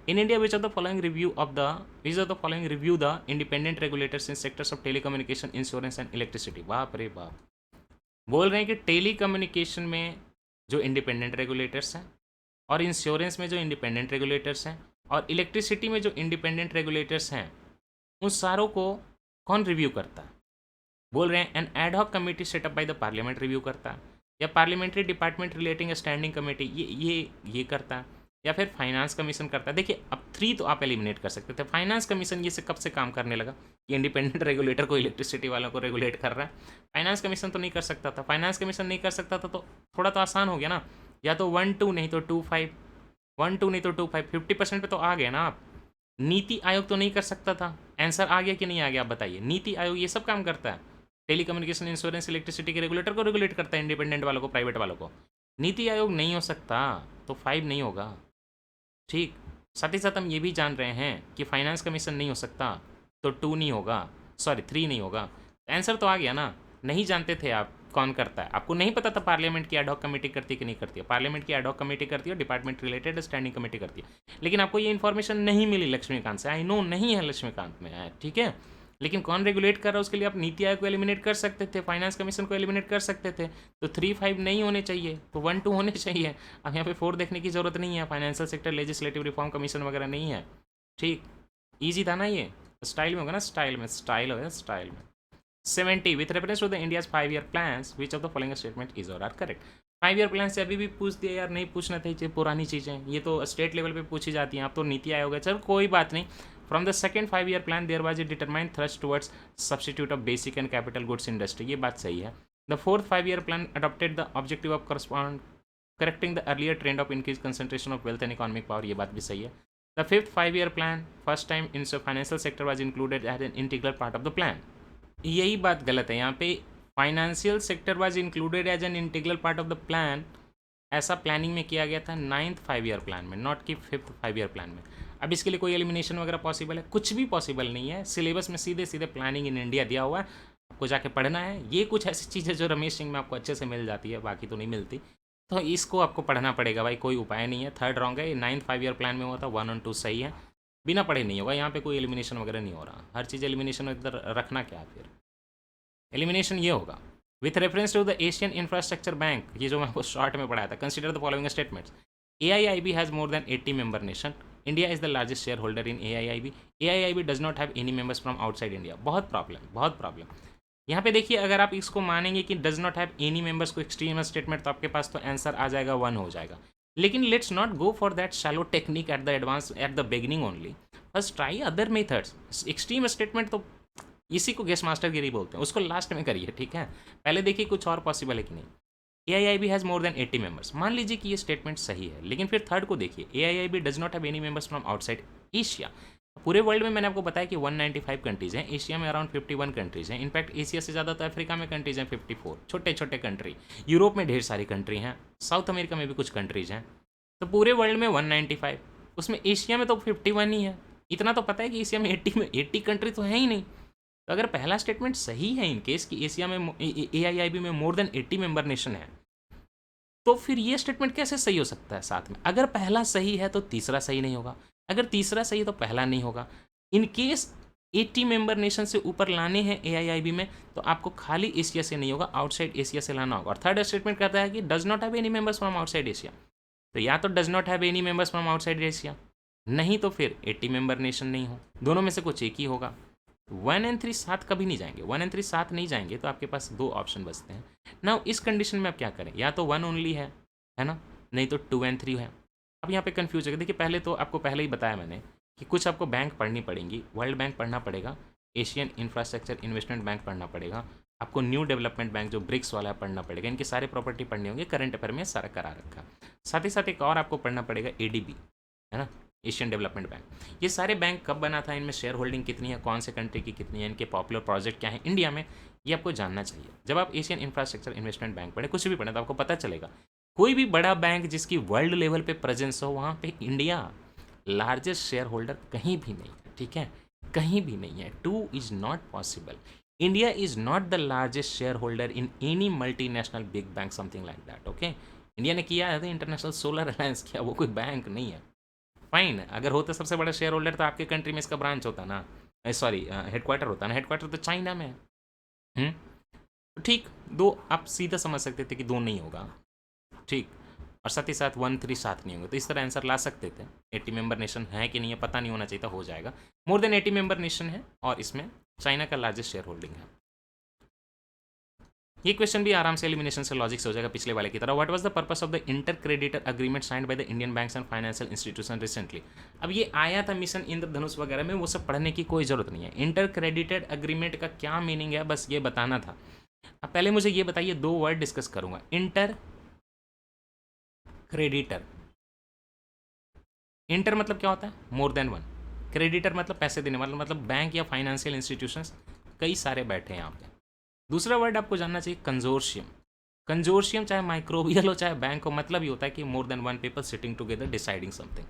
In India, which of the following review the independent regulators in sectors of telecommunication, insurance and electricity? बाप रे बाप, बोल रहे हैं कि टेली कम्युनिकेशन में जो इंडिपेंडेंट रेगुलेटर्स हैं, और इंश्योरेंस में जो इंडिपेंडेंट रेगुलेटर्स हैं, और इलेक्ट्रिसिटी में जो इंडिपेंडेंट रेगुलेटर्स हैं, उन सारों को कौन रिव्यू करता है? बोल रहे हैं an ad hoc committee set up by the parliament review करता है, या parliamentary department relating standing committee ये करता है, या फिर फाइनेंस कमीशन करता है। देखिए अब 3 तो आप एलिमिनेट कर सकते थे। फाइनेंस कमीशन ये से कब से काम करने लगा कि इंडिपेंडेंट रेगुलेटर को इलेक्ट्रिसिटी वालों को रेगुलेट कर रहा है? फाइनेंस कमीशन तो नहीं कर सकता था। फाइनेंस कमीशन नहीं कर सकता था तो थोड़ा तो आसान हो गया ना, या तो 1-2 नहीं तो 2-5, 1-2 नहीं तो 2-5, 50% पे तो आ गए ना आप। नीति आयोग तो नहीं कर सकता था। आंसर आ गया कि नहीं आ गया आप बताइए? नीति आयोग ये सब काम करता है, टेली कम्युनिकेशन, इंश्योरेंस, इलेक्ट्रिसिटी के रेगुलेटर को रेगुलेट करता है, इंडिपेंडेंट वालों को, प्राइवेट वालों को। नीति आयोग नहीं हो सकता, तो 5 नहीं होगा। ठीक, साथ ही साथ हम ये भी जान रहे हैं कि फाइनेंस कमीशन नहीं हो सकता, तो 2 नहीं होगा, सॉरी 3 नहीं होगा। आंसर तो आ गया ना। नहीं जानते थे आप कौन करता है, आपको नहीं पता था पार्लियामेंट की एडहॉक कमेटी करती है कि नहीं करती है। पार्लियामेंट की एडहॉक कमेटी करती है, डिपार्टमेंट रिलेटेड स्टैंडिंग कमेटी करती है, लेकिन आपको ये इन्फॉर्मेशन नहीं मिली लक्ष्मीकांत से। आई नो नहीं है लक्ष्मीकांत में, ठीक है, लेकिन कौन रेगुलेट कर रहा है उसके लिए आप नीति आयोग को एलिमिनेट कर सकते थे, फाइनेंस कमीशन को एलिमिनेट कर सकते थे। तो 3-5 नहीं होने चाहिए, तो 1-2 होने चाहिए। अब यहाँ पे 4 देखने की जरूरत नहीं है। Financial sector legislative reform commission वगैरह नहीं है। ठीक, ईजी था ना ये, स्टाइल में होगा ना, स्टाइल होगा स्टाइल में। 70 with reference to the India's 5 year plans which of the following statement is और आर करेक्ट? 5 ईयर प्लान से अभी भी पूछ दिया यार, नहीं पूछना था, पुरानी चीज़ें ये तो स्टेट लेवल पे पूछी जाती हैं। आप तो नीति आयोग है, चल कोई बात नहीं। From the second 5 year plan there was a determined thrust towards substitute of basic and capital goods industry, ये बात सही है। The fourth 5 year plan adopted the objective of correspond correcting the earlier trend of increase concentration of wealth and economic power, ये बात भी सही है। The fifth 5 year plan first time in financial sector was included as an integral part of the plan, यही बात गलत है यहाँ पे। Financial sector was included as an integral part of the plan, ऐसा प्लानिंग में किया गया था 9th 5 ईयर प्लान में, नॉट कि 5th 5 ईयर प्लान में। अब इसके लिए कोई एलिमिनेशन वगैरह पॉसिबल है? कुछ भी पॉसिबल नहीं है। सिलेबस में सीधे सीधे प्लानिंग इन इंडिया दिया हुआ है, आपको जाके पढ़ना है। ये कुछ ऐसी चीज़ें जो रमेश सिंह में आपको अच्छे से मिल जाती है, बाकी तो नहीं मिलती, तो इसको आपको पढ़ना पड़ेगा भाई, कोई उपाय नहीं है। 3rd रॉन्ग है, 9th 5 ईयर प्लान में हुआ था, 1 और 2 सही है, बिना पढ़े नहीं होगा। यहाँ पे कोई एलिमिनेशन वगैरह नहीं हो रहा, हर चीज़ एलिमिनेशन इधर रखना क्या फिर? एलिमिनेशन ये होगा with reference to the Asian infrastructure bank, ये जो मैं आपको शॉर्ट में पढ़ाया था। Consider the following statements. AIIB has more than 80 member nation, India is the largest share holder in AIIB, AIIB does not have any members from outside India. बहुत problem यहाँ पे देखिए, अगर आप इसको मानेंगे कि does not have any members को एक्सट्रीम स्टेटमेंट, तो आपके पास तो आंसर आ जाएगा 1 हो जाएगा। लेकिन let's not go for that shallow technique at the advance at the beginning only, first try other methods. Extreme statement तो इसी को गेस्ट मास्टर गिरी बोलते हैं, उसको लास्ट में करिए, ठीक है। पहले देखिए कुछ और पॉसिबल है कि नहीं। AIIB has more than 80 members, मान लीजिए कि ये स्टेटमेंट सही है, लेकिन फिर थर्ड को देखिए, AIIB does not have any members from outside Asia. पूरे वर्ल्ड में मैंने आपको बताया कि 195 कंट्रीज़ हैं, एशिया में अराउंड 51 कंट्रीज़ हैं। इनफैक्ट एशिया से ज़्यादा तो अफ्रीका में कंट्रीज़ हैं 54, छोटे छोटे कंट्री। यूरोप में ढेर सारी कंट्री हैं, साउथ अमेरिका में भी कुछ कंट्रीज़ हैं। तो पूरे वर्ल्ड में 195, उसमें एशिया में तो 51 ही है। इतना तो पता है कि एशिया में 80 कंट्री तो है ही नहीं। तो अगर पहला स्टेटमेंट सही है, इन केस कि एशिया में AIIB में मोर देन 80 मेंबर नेशन है, तो फिर ये स्टेटमेंट कैसे सही हो सकता है साथ में? अगर पहला सही है तो तीसरा सही नहीं होगा, अगर तीसरा सही है तो पहला नहीं होगा। इन केस 80 मेंबर नेशन से ऊपर लाने हैं AIIB में, तो आपको खाली एशिया से नहीं होगा, आउटसाइड एशिया से लाना होगा। और थर्ड स्टेटमेंट कहता है कि does not have any members from outside Asia, तो या तो does not have any members from outside Asia, नहीं तो फिर 80 मेंबर नेशन नहीं हो, दोनों में से कुछ एक ही होगा। 1 और 3 साथ कभी नहीं जाएंगे, 1 और 3 साथ नहीं जाएंगे, तो आपके पास 2 ऑप्शन बचते हैं ना। इस कंडीशन में आप क्या करें, या तो 1 ओनली है ना, नहीं तो 2 और 3 है। अब यहाँ पे कंफ्यूज है। देखिए पहले तो आपको पहले ही बताया मैंने कि कुछ आपको बैंक पढ़नी पड़ेंगी, वर्ल्ड बैंक पढ़ना पड़ेगा, एशियन इंफ्रास्ट्रक्चर इन्वेस्टमेंट बैंक पढ़ना पड़ेगा, आपको न्यू डेवलपमेंट बैंक जो ब्रिक्स वाला है पढ़ना पड़ेगा, इनकी सारी प्रॉपर्टी पढ़नी होंगी, करंट अफेयर में सारा करा रखा। साथ ही साथ एक और आपको पढ़ना पड़ेगा एडीबी, है ना, एशियन डेवलपमेंट बैंक। ये सारे बैंक कब बना था, इनमें शेयर होल्डिंग कितनी है, कौन से कंट्री की कितनी है, इनके पॉपुलर प्रोजेक्ट क्या है इंडिया में, ये आपको जानना चाहिए। जब आप एशियन इंफ्रास्ट्रक्चर इन्वेस्टमेंट बैंक पढ़े, कुछ भी पढ़े, तो आपको पता चलेगा कोई भी बड़ा बैंक जिसकी वर्ल्ड लेवल पे प्रेजेंस हो, वहाँ पे इंडिया लार्जेस्ट शेयर होल्डर कहीं भी नहीं है, ठीक है, कहीं भी नहीं है। Two is not possible. India is not the largest share holder in any multinational big bank, something like that, okay. India ने किया है इंटरनेशनल सोलर अलायंस किया, वो कोई बैंक नहीं है। फाइन, अगर होता सबसे बड़ा शेयर होल्डर तो आपके कंट्री में इसका ब्रांच होता ना, सॉरी हेडक्वार्टर होता ना, हेडक्वार्टर तो चाइना में है। तो ठीक, दो आप सीधा समझ सकते थे कि दो नहीं होगा, ठीक, और साथ ही साथ 1-3 साथ नहीं होंगे, तो इस तरह आंसर ला सकते थे। 80 मेंबर नेशन है कि नहीं है पता नहीं, होना चाहिए था, हो जाएगा। मोर देन 80 मेंबर नेशन है और इसमें चाइना का लार्जेस्ट शेयर होल्डिंग है। ये क्वेश्चन भी आराम से एलिमिनेशन से लॉजिक से हो जाएगा पिछले वाले की तरह। What was the purpose of the inter creditor agreement signed by the Indian banks and financial institution recently. अब ये आया था मिशन इंद्रधनुष वगैरह में, वो सब पढ़ने की कोई जरूरत नहीं है। इंटर क्रेडिटेड अग्रीमेंट का क्या मीनिंग है, बस ये बताना था। अब पहले मुझे ये बताइए, दो वर्ड डिस्कस करूंगा, इंटर क्रेडिटर। इंटर मतलब क्या होता है, मोर देन वन। क्रेडिटर मतलब पैसे देने वाला, मतलब बैंक या फाइनेंशियल इंस्टीट्यूशंस कई सारे बैठे हैं यहाँ पे। दूसरा वर्ड आपको जानना चाहिए, कंजोर्शियम। कंजोर्शियम चाहे माइक्रोबियल हो चाहे बैंक हो, मतलब ये होता है कि more than one people sitting together deciding something.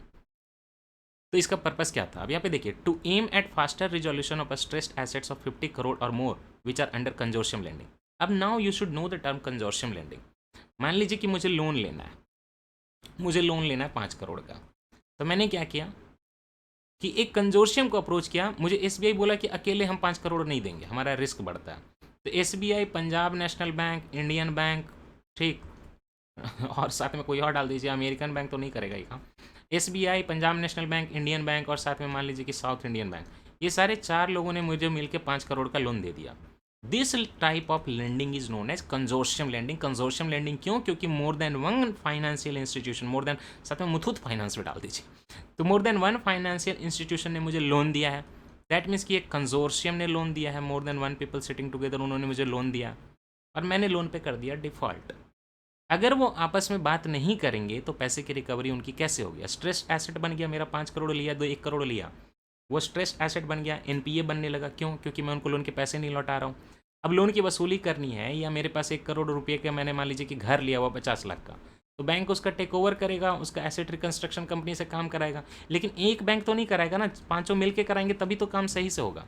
तो इसका पर्पस क्या था, अब यहाँ पे देखिए, to aim at faster resolution of stressed assets of 50 crore और more which are under consortium lending. अब now you should know the term consortium lending. मान लीजिए कि मुझे लोन लेना है, मुझे लोन लेना है 5 करोड़ का, तो मैंने क्या किया कि एक कंजोर्शियम को अप्रोच किया। मुझे एसबीआई बोला कि अकेले हम 5 करोड़ नहीं देंगे, हमारा रिस्क बढ़ता है। तो SBI, Punjab national bank, Indian bank, ठीक, और साथ में कोई और डाल दीजिए, अमेरिकन बैंक तो नहीं करेगा ये काम। SBI, Punjab national bank, Indian bank और साथ में मान लीजिए कि साउथ इंडियन बैंक, ये सारे 4 लोगों ने मुझे मिलकर 5 करोड़ का लोन दे दिया। This type of lending is known as consortium lending. Consortium lending क्यों, क्योंकि more than one financial institution, more than, साथ में मुथूट फाइनेंस में डाल दीजिए, तो more than one financial institution ने मुझे लोन दिया है। दैट मीन्स कि एक कंजोर्शियम ने लोन दिया है, मोर than one people sitting together, उन्होंने मुझे लोन दिया और मैंने लोन पे कर दिया डिफॉल्ट। अगर वो आपस में बात नहीं करेंगे तो पैसे की रिकवरी उनकी कैसे होगी। स्ट्रेस्ड एसेट बन गया, मेरा 5 करोड़ लिया, 1 करोड़ लिया, वो स्ट्रेस्ड एसेट बन गया, एनपीए बनने लगा। क्यों, क्योंकि मैं उनको लोन के पैसे नहीं लौटा रहा हूँ। अब लोन की वसूली करनी है, या मेरे पास 1 करोड़ रुपये का मैंने मान लीजिए कि घर लिया हुआ 50 लाख का, तो बैंक उसका टेक ओवर करेगा, उसका एसेट रिकंस्ट्रक्शन कंपनी से काम कराएगा। लेकिन एक बैंक तो नहीं कराएगा ना, पांचों मिलकर कराएंगे तभी तो काम सही से होगा।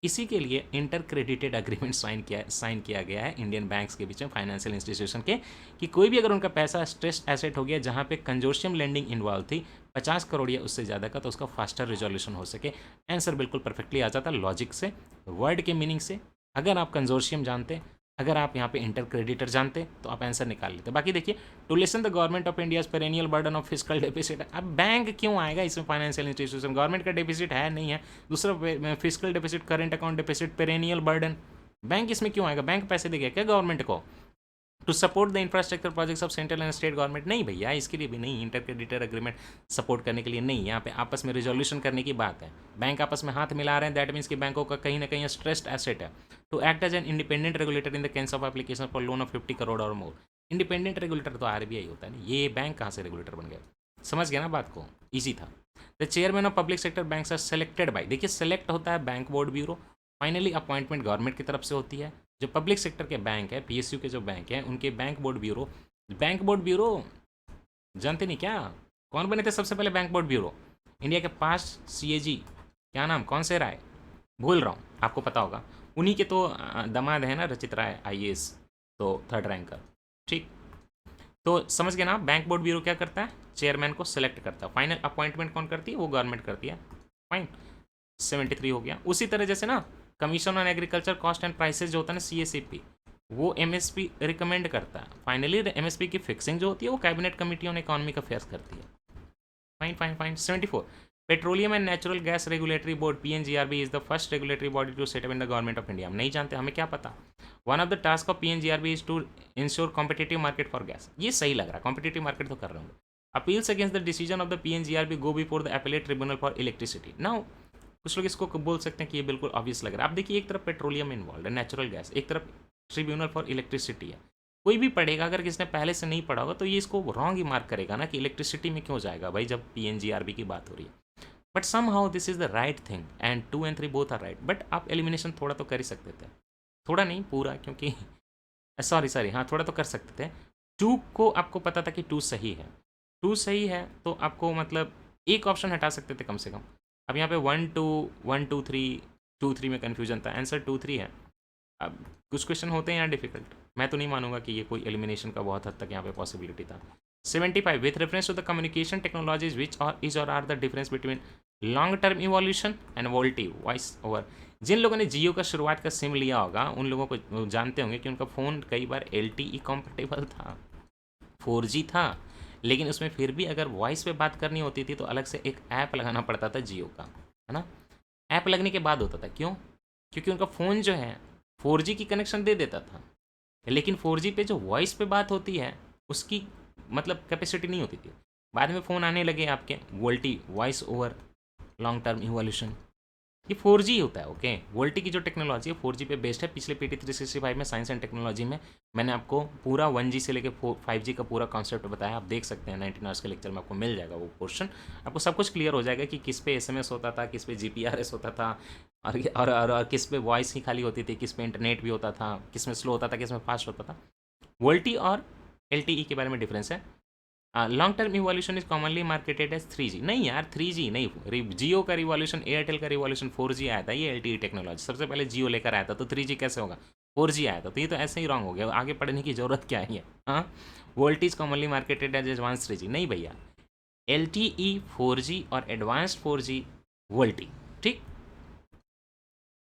इसी के लिए इंटर क्रेडिटेड अग्रीमेंट साइन किया गया है इंडियन बैंक्स के बीच में, फाइनेंशियल इंस्टीट्यूशन के, कि कोई भी अगर उनका पैसा स्ट्रेस्ड एसेट हो गया जहाँ पे कंजोर्शियम लेंडिंग इन्वॉल्व थी 50 करोड़ या उससे ज़्यादा का, तो उसका फास्टर रिजोल्यूशन हो सके। आंसर बिल्कुल परफेक्टली आ जाता लॉजिक से, वर्ड के मीनिंग से। अगर आप कंजोर्शियम जानते, अगर आप यहाँ पे इंटर क्रेडिटर जानते, तो आप आंसर निकाल लेते। बाकी देखिए, to lessen the government of India perennial burden of physical deficit. अब बैंक क्यों आएगा इसमें, फाइनेंशियल इंस्टीट्यूशन, गवर्नमेंट का डेफिसिट है नहीं है। दूसरा physical deficit, current account deficit, perennial burden, bank इसमें क्यों आएगा, बैंक पैसे देगा क्या गवर्नमेंट को to support the infrastructure projects of central and state government? नहीं भैया, इसके लिए भी नहीं, इंटर क्रेडिटर अग्रीमेंट सपोर्ट करने के लिए नहीं, यहाँ पे आपस में रिजोल्यूशन करने की बात है। बैंक आपस में हाथ मिला रहे हैं, दैट मीन्स कि बैंकों का कहीं ना कहीं स्ट्रेस्ड एसेट है। To act as an independent regulator in the case of application for loan of 50 crore और मोर। इंडिपेंडेंट रेगुलेटर तो आरबीआई होता है ना, ये बैंक कहाँ से रेगुलेटर बन गया, समझ गया ना बात को, ईजी था। The chairman of public sector banks are selected by, देखिए सेलेक्ट होता है bank board bureau, finally appointment government की तरफ से होती है। जो पब्लिक सेक्टर के बैंक है, पीएसयू के जो बैंक हैं, उनके बैंक बोर्ड ब्यूरो जानते नहीं क्या, कौन बने थे सबसे पहले बैंक बोर्ड ब्यूरो? इंडिया के पास्ट सीएजी, क्या नाम, कौन से राय, भूल रहा हूँ, आपको पता होगा, उन्हीं के तो दामाद है ना रचित राय, आईएएस, तो 3rd रैंकर, ठीक। तो समझ गए ना, बैंक बोर्ड ब्यूरो क्या करता है, चेयरमैन को सिलेक्ट करता है, फाइनल अपॉइंटमेंट कौन करती है, वो गवर्नमेंट करती है। फाइन, 73 हो गया। उसी तरह जैसे ना commission on agriculture cost and prices जो होता है ना, सीएसईपी, वो एमएसपी रिकमेंड करता है। फाइनली एमएसपी की फिक्सिंग जो होती है वो cabinet committee on economic affairs करती है। Fine fine fine. 74, petroleum and natural gas regulatory board PNGRB is the first regulatory body to set up in the government of India. हम नहीं जानते, हमें क्या पता। One of the task of PNGRB is to ensure competitive market for gas. ये सही लग रहा है, कॉम्पिटेटिव मार्केट तो कर रहे होंगे। Appeals against the decision of the PNGRB go before the appellate tribunal for electricity. Now कुछ लोग इसको बोल सकते हैं कि ये बिल्कुल ऑब्वियस लग रहा है। आप देखिए, एक तरफ पेट्रोलियम इन्वॉल्व है, नेचुरल गैस, एक तरफ ट्रिब्यूनल फॉर इलेक्ट्रिसिटी है। कोई भी पढ़ेगा, अगर किसने पहले से नहीं पढ़ा होगा तो ये इसको रॉन्ग ही मार्क करेगा ना कि इलेक्ट्रिसिटी में क्यों जाएगा भाई जब पीएनजीआरबी की बात हो रही है। But some how this is the right thing and 2 and 3 both are right. But आप एलिमिनेशन थोड़ा तो कर ही सकते थे, थोड़ा नहीं पूरा, क्योंकि सॉरी सॉरी हाँ थोड़ा तो कर सकते थे। 2 को आपको पता था कि 2 सही है, 2 सही है तो आपको मतलब एक ऑप्शन हटा सकते थे कम से कम। अब यहाँ पे 1 2 में कन्फ्यूजन था, आंसर 2 3 है। अब कुछ क्वेश्चन होते हैं यहाँ डिफिकल्ट, मैं तो नहीं मानूंगा कि ये कोई एलिमिनेशन का बहुत हद तक यहाँ पे पॉसिबिलिटी था। 75 with reference to the communication technologies which or are the difference between long term evolution and VoLTE voice over. जिन लोगों ने जियो का शुरुआत का सिम लिया होगा उन लोगों को जानते होंगे कि उनका फ़ोन कई बार LTE कॉम्पेटेबल था, 4G था, लेकिन उसमें फिर भी अगर वॉइस पे बात करनी होती थी तो अलग से एक ऐप लगाना पड़ता था जियो का, है ना। ऐप लगने के बाद होता था, क्यों? क्योंकि उनका फ़ोन जो है 4G की कनेक्शन दे देता था, लेकिन 4G पे जो वॉइस पे बात होती है उसकी मतलब कैपेसिटी नहीं होती थी। बाद में फ़ोन आने लगे आपके VoLTE, voice over long term evolution, ये 4G होता है। ओके, वोल्टी की जो टेक्नोलॉजी है 4G पे बेस्ड है। पिछले PT 365 में साइंस एंड टेक्नोलॉजी में मैंने आपको पूरा 1G से लेकर 5G का पूरा कॉन्सेप्ट बताया, आप देख सकते हैं 19 आवर्स के लेक्चर में आपको मिल जाएगा वो पोर्शन, आपको सब कुछ क्लियर हो जाएगा कि किस पे SMS होता था, किस पे GPRS होता था, और किस पे वॉइस ही खाली होती थी, किस पे इंटरनेट भी होता था, किस में स्लो होता था, किस में फास्ट होता था। वोल्टी और LTE के बारे में डिफरेंस है। Long term evolution is commonly marketed as 3G। नहीं यार 3G नहीं, जियो का रिवॉल्यूशन, एयरटेल का रिवॉल्यूशन 4G आया था, ये LTE टेक्नोलॉजी सबसे पहले जियो लेकर आया था, तो 3G कैसे होगा, 4G आया था, तो ये तो ऐसे ही रॉन्ग हो गया, आगे पढ़ने की जरूरत क्या है। हाँ, VoLTE is commonly marketed as advance 3G, नहीं भैया, LTE 4G और एडवांस्ड 4G वोल्टी, ठीक।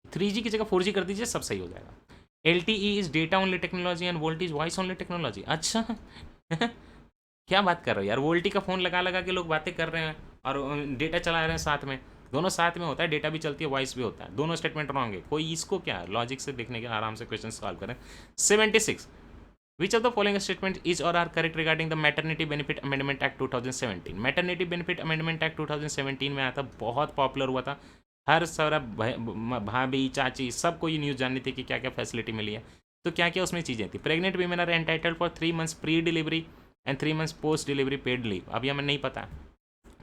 3G की जगह 4G कर दीजिए, सब सही हो जाएगा। LTE is data only technology and volt is voice only technology. अच्छा क्या बात कर रहे हो यार, वोल्टी का फ़ोन लगा लगा के लोग बातें कर रहे हैं और डेटा चला रहे हैं साथ में, दोनों साथ में होता है, डेटा भी चलती है, वॉइस भी होता है, दोनों स्टेटमेंट रॉन्ग है। कोई इसको क्या लॉजिक से देखने के आराम से क्वेश्चन सॉल्व करें। 76 which of the following statement is और are correct regarding the maternity benefit amendment act 2017। Maternity benefit amendment act 2017 में आया था, बहुत पॉपुलर हुआ था, हर सारा भाभी चाची सबको ये न्यूज़ जाननी थी कि क्या क्या फैसिलिटी मिली है। तो क्या क्या उसमें चीज़ें थी। Pregnant women are entitled for 3 months pre delivery and 3 months post delivery paid leave. अभी हमें नहीं पता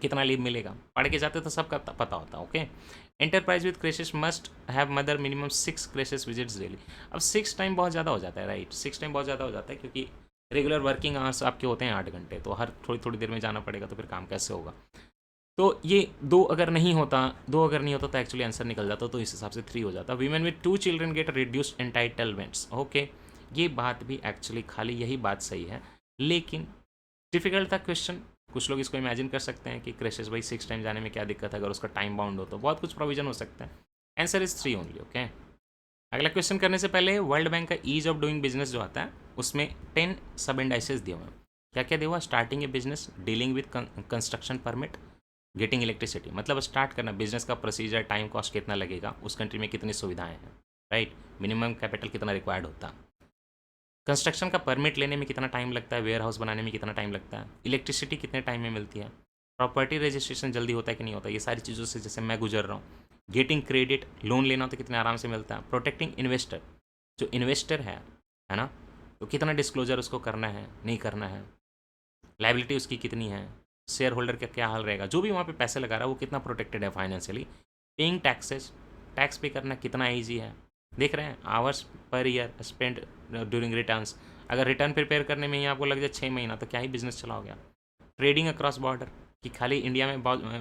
कितना लीव मिलेगा, पढ़ के जाते तो सबका पता होता। Okay, enterprise with creches must have mother minimum 6 creches visits daily. अब 6 टाइम बहुत ज़्यादा हो जाता है, राइट, 6 टाइम बहुत ज़्यादा हो जाता है, क्योंकि रेगुलर वर्किंग आवर्स आपके होते हैं 8 घंटे, तो हर थोड़ी थोड़ी देर में जाना पड़ेगा, तो फिर काम कैसे होगा। तो ये 2 अगर नहीं होता, 2 अगर नहीं होता तो एक्चुअली आंसर निकल जाता, तो इस हिसाब से 3 हो जाता। Women with 2 children gate reduced entitlements. Okay, ये बात भी एक्चुअली खाली यही बात सही है, लेकिन डिफिकल्ट था क्वेश्चन। कुछ लोग इसको इमेजिन कर सकते हैं कि क्रेशेस भाई 6 टाइम जाने में क्या दिक्कत है, अगर उसका टाइम बाउंड हो तो बहुत कुछ प्रोविजन हो सकता है। Answer is 3 only. ओके, अगला क्वेश्चन करने से पहले वर्ल्ड बैंक का ईज ऑफ डूइंग बिजनेस जो आता है उसमें 10 सब इंडाइसेस दिए हुए हैं। क्या क्या दिया हुआ, starting A business, dealing with construction permit, getting electricity, मतलब स्टार्ट करना बिजनेस का प्रोसीजर, टाइम कॉस्ट कितना लगेगा, उस कंट्री में कितनी सुविधाएं हैं, राइट, मिनिमम कैपिटल कितना रिक्वायर्ड होता है, कंस्ट्रक्शन का परमिट लेने में कितना टाइम लगता है, वेयर हाउस बनाने में कितना टाइम लगता है, इलेक्ट्रिसिटी कितने टाइम में मिलती है, प्रॉपर्टी रजिस्ट्रेशन जल्दी होता है कि नहीं होता, ये सारी चीज़ों से जैसे मैं गुजर रहा हूँ, गेटिंग क्रेडिट, लोन लेना हो तो कितने आराम से मिलता है, प्रोटेक्टिंग इन्वेस्टर, जो इन्वेस्टर है ना, तो कितना डिस्क्लोजर उसको करना है नहीं करना है, लाइबिलिटी उसकी कितनी है, शेयर होल्डर का क्या हाल रहेगा, जो भी वहाँ पे पैसे लगा रहा है वो कितना प्रोटेक्टेड है फाइनेंशियली, पेइंग टैक्सेस, टैक्स पे करना कितना ईजी है, देख रहे हैं, hours per year spend during returns, अगर रिटर्न प्रिपेयर करने में ही आपको लग जाए 6 महीना तो क्या ही बिजनेस चला हो गया। ट्रेडिंग अक्रॉस बॉर्डर, कि खाली इंडिया में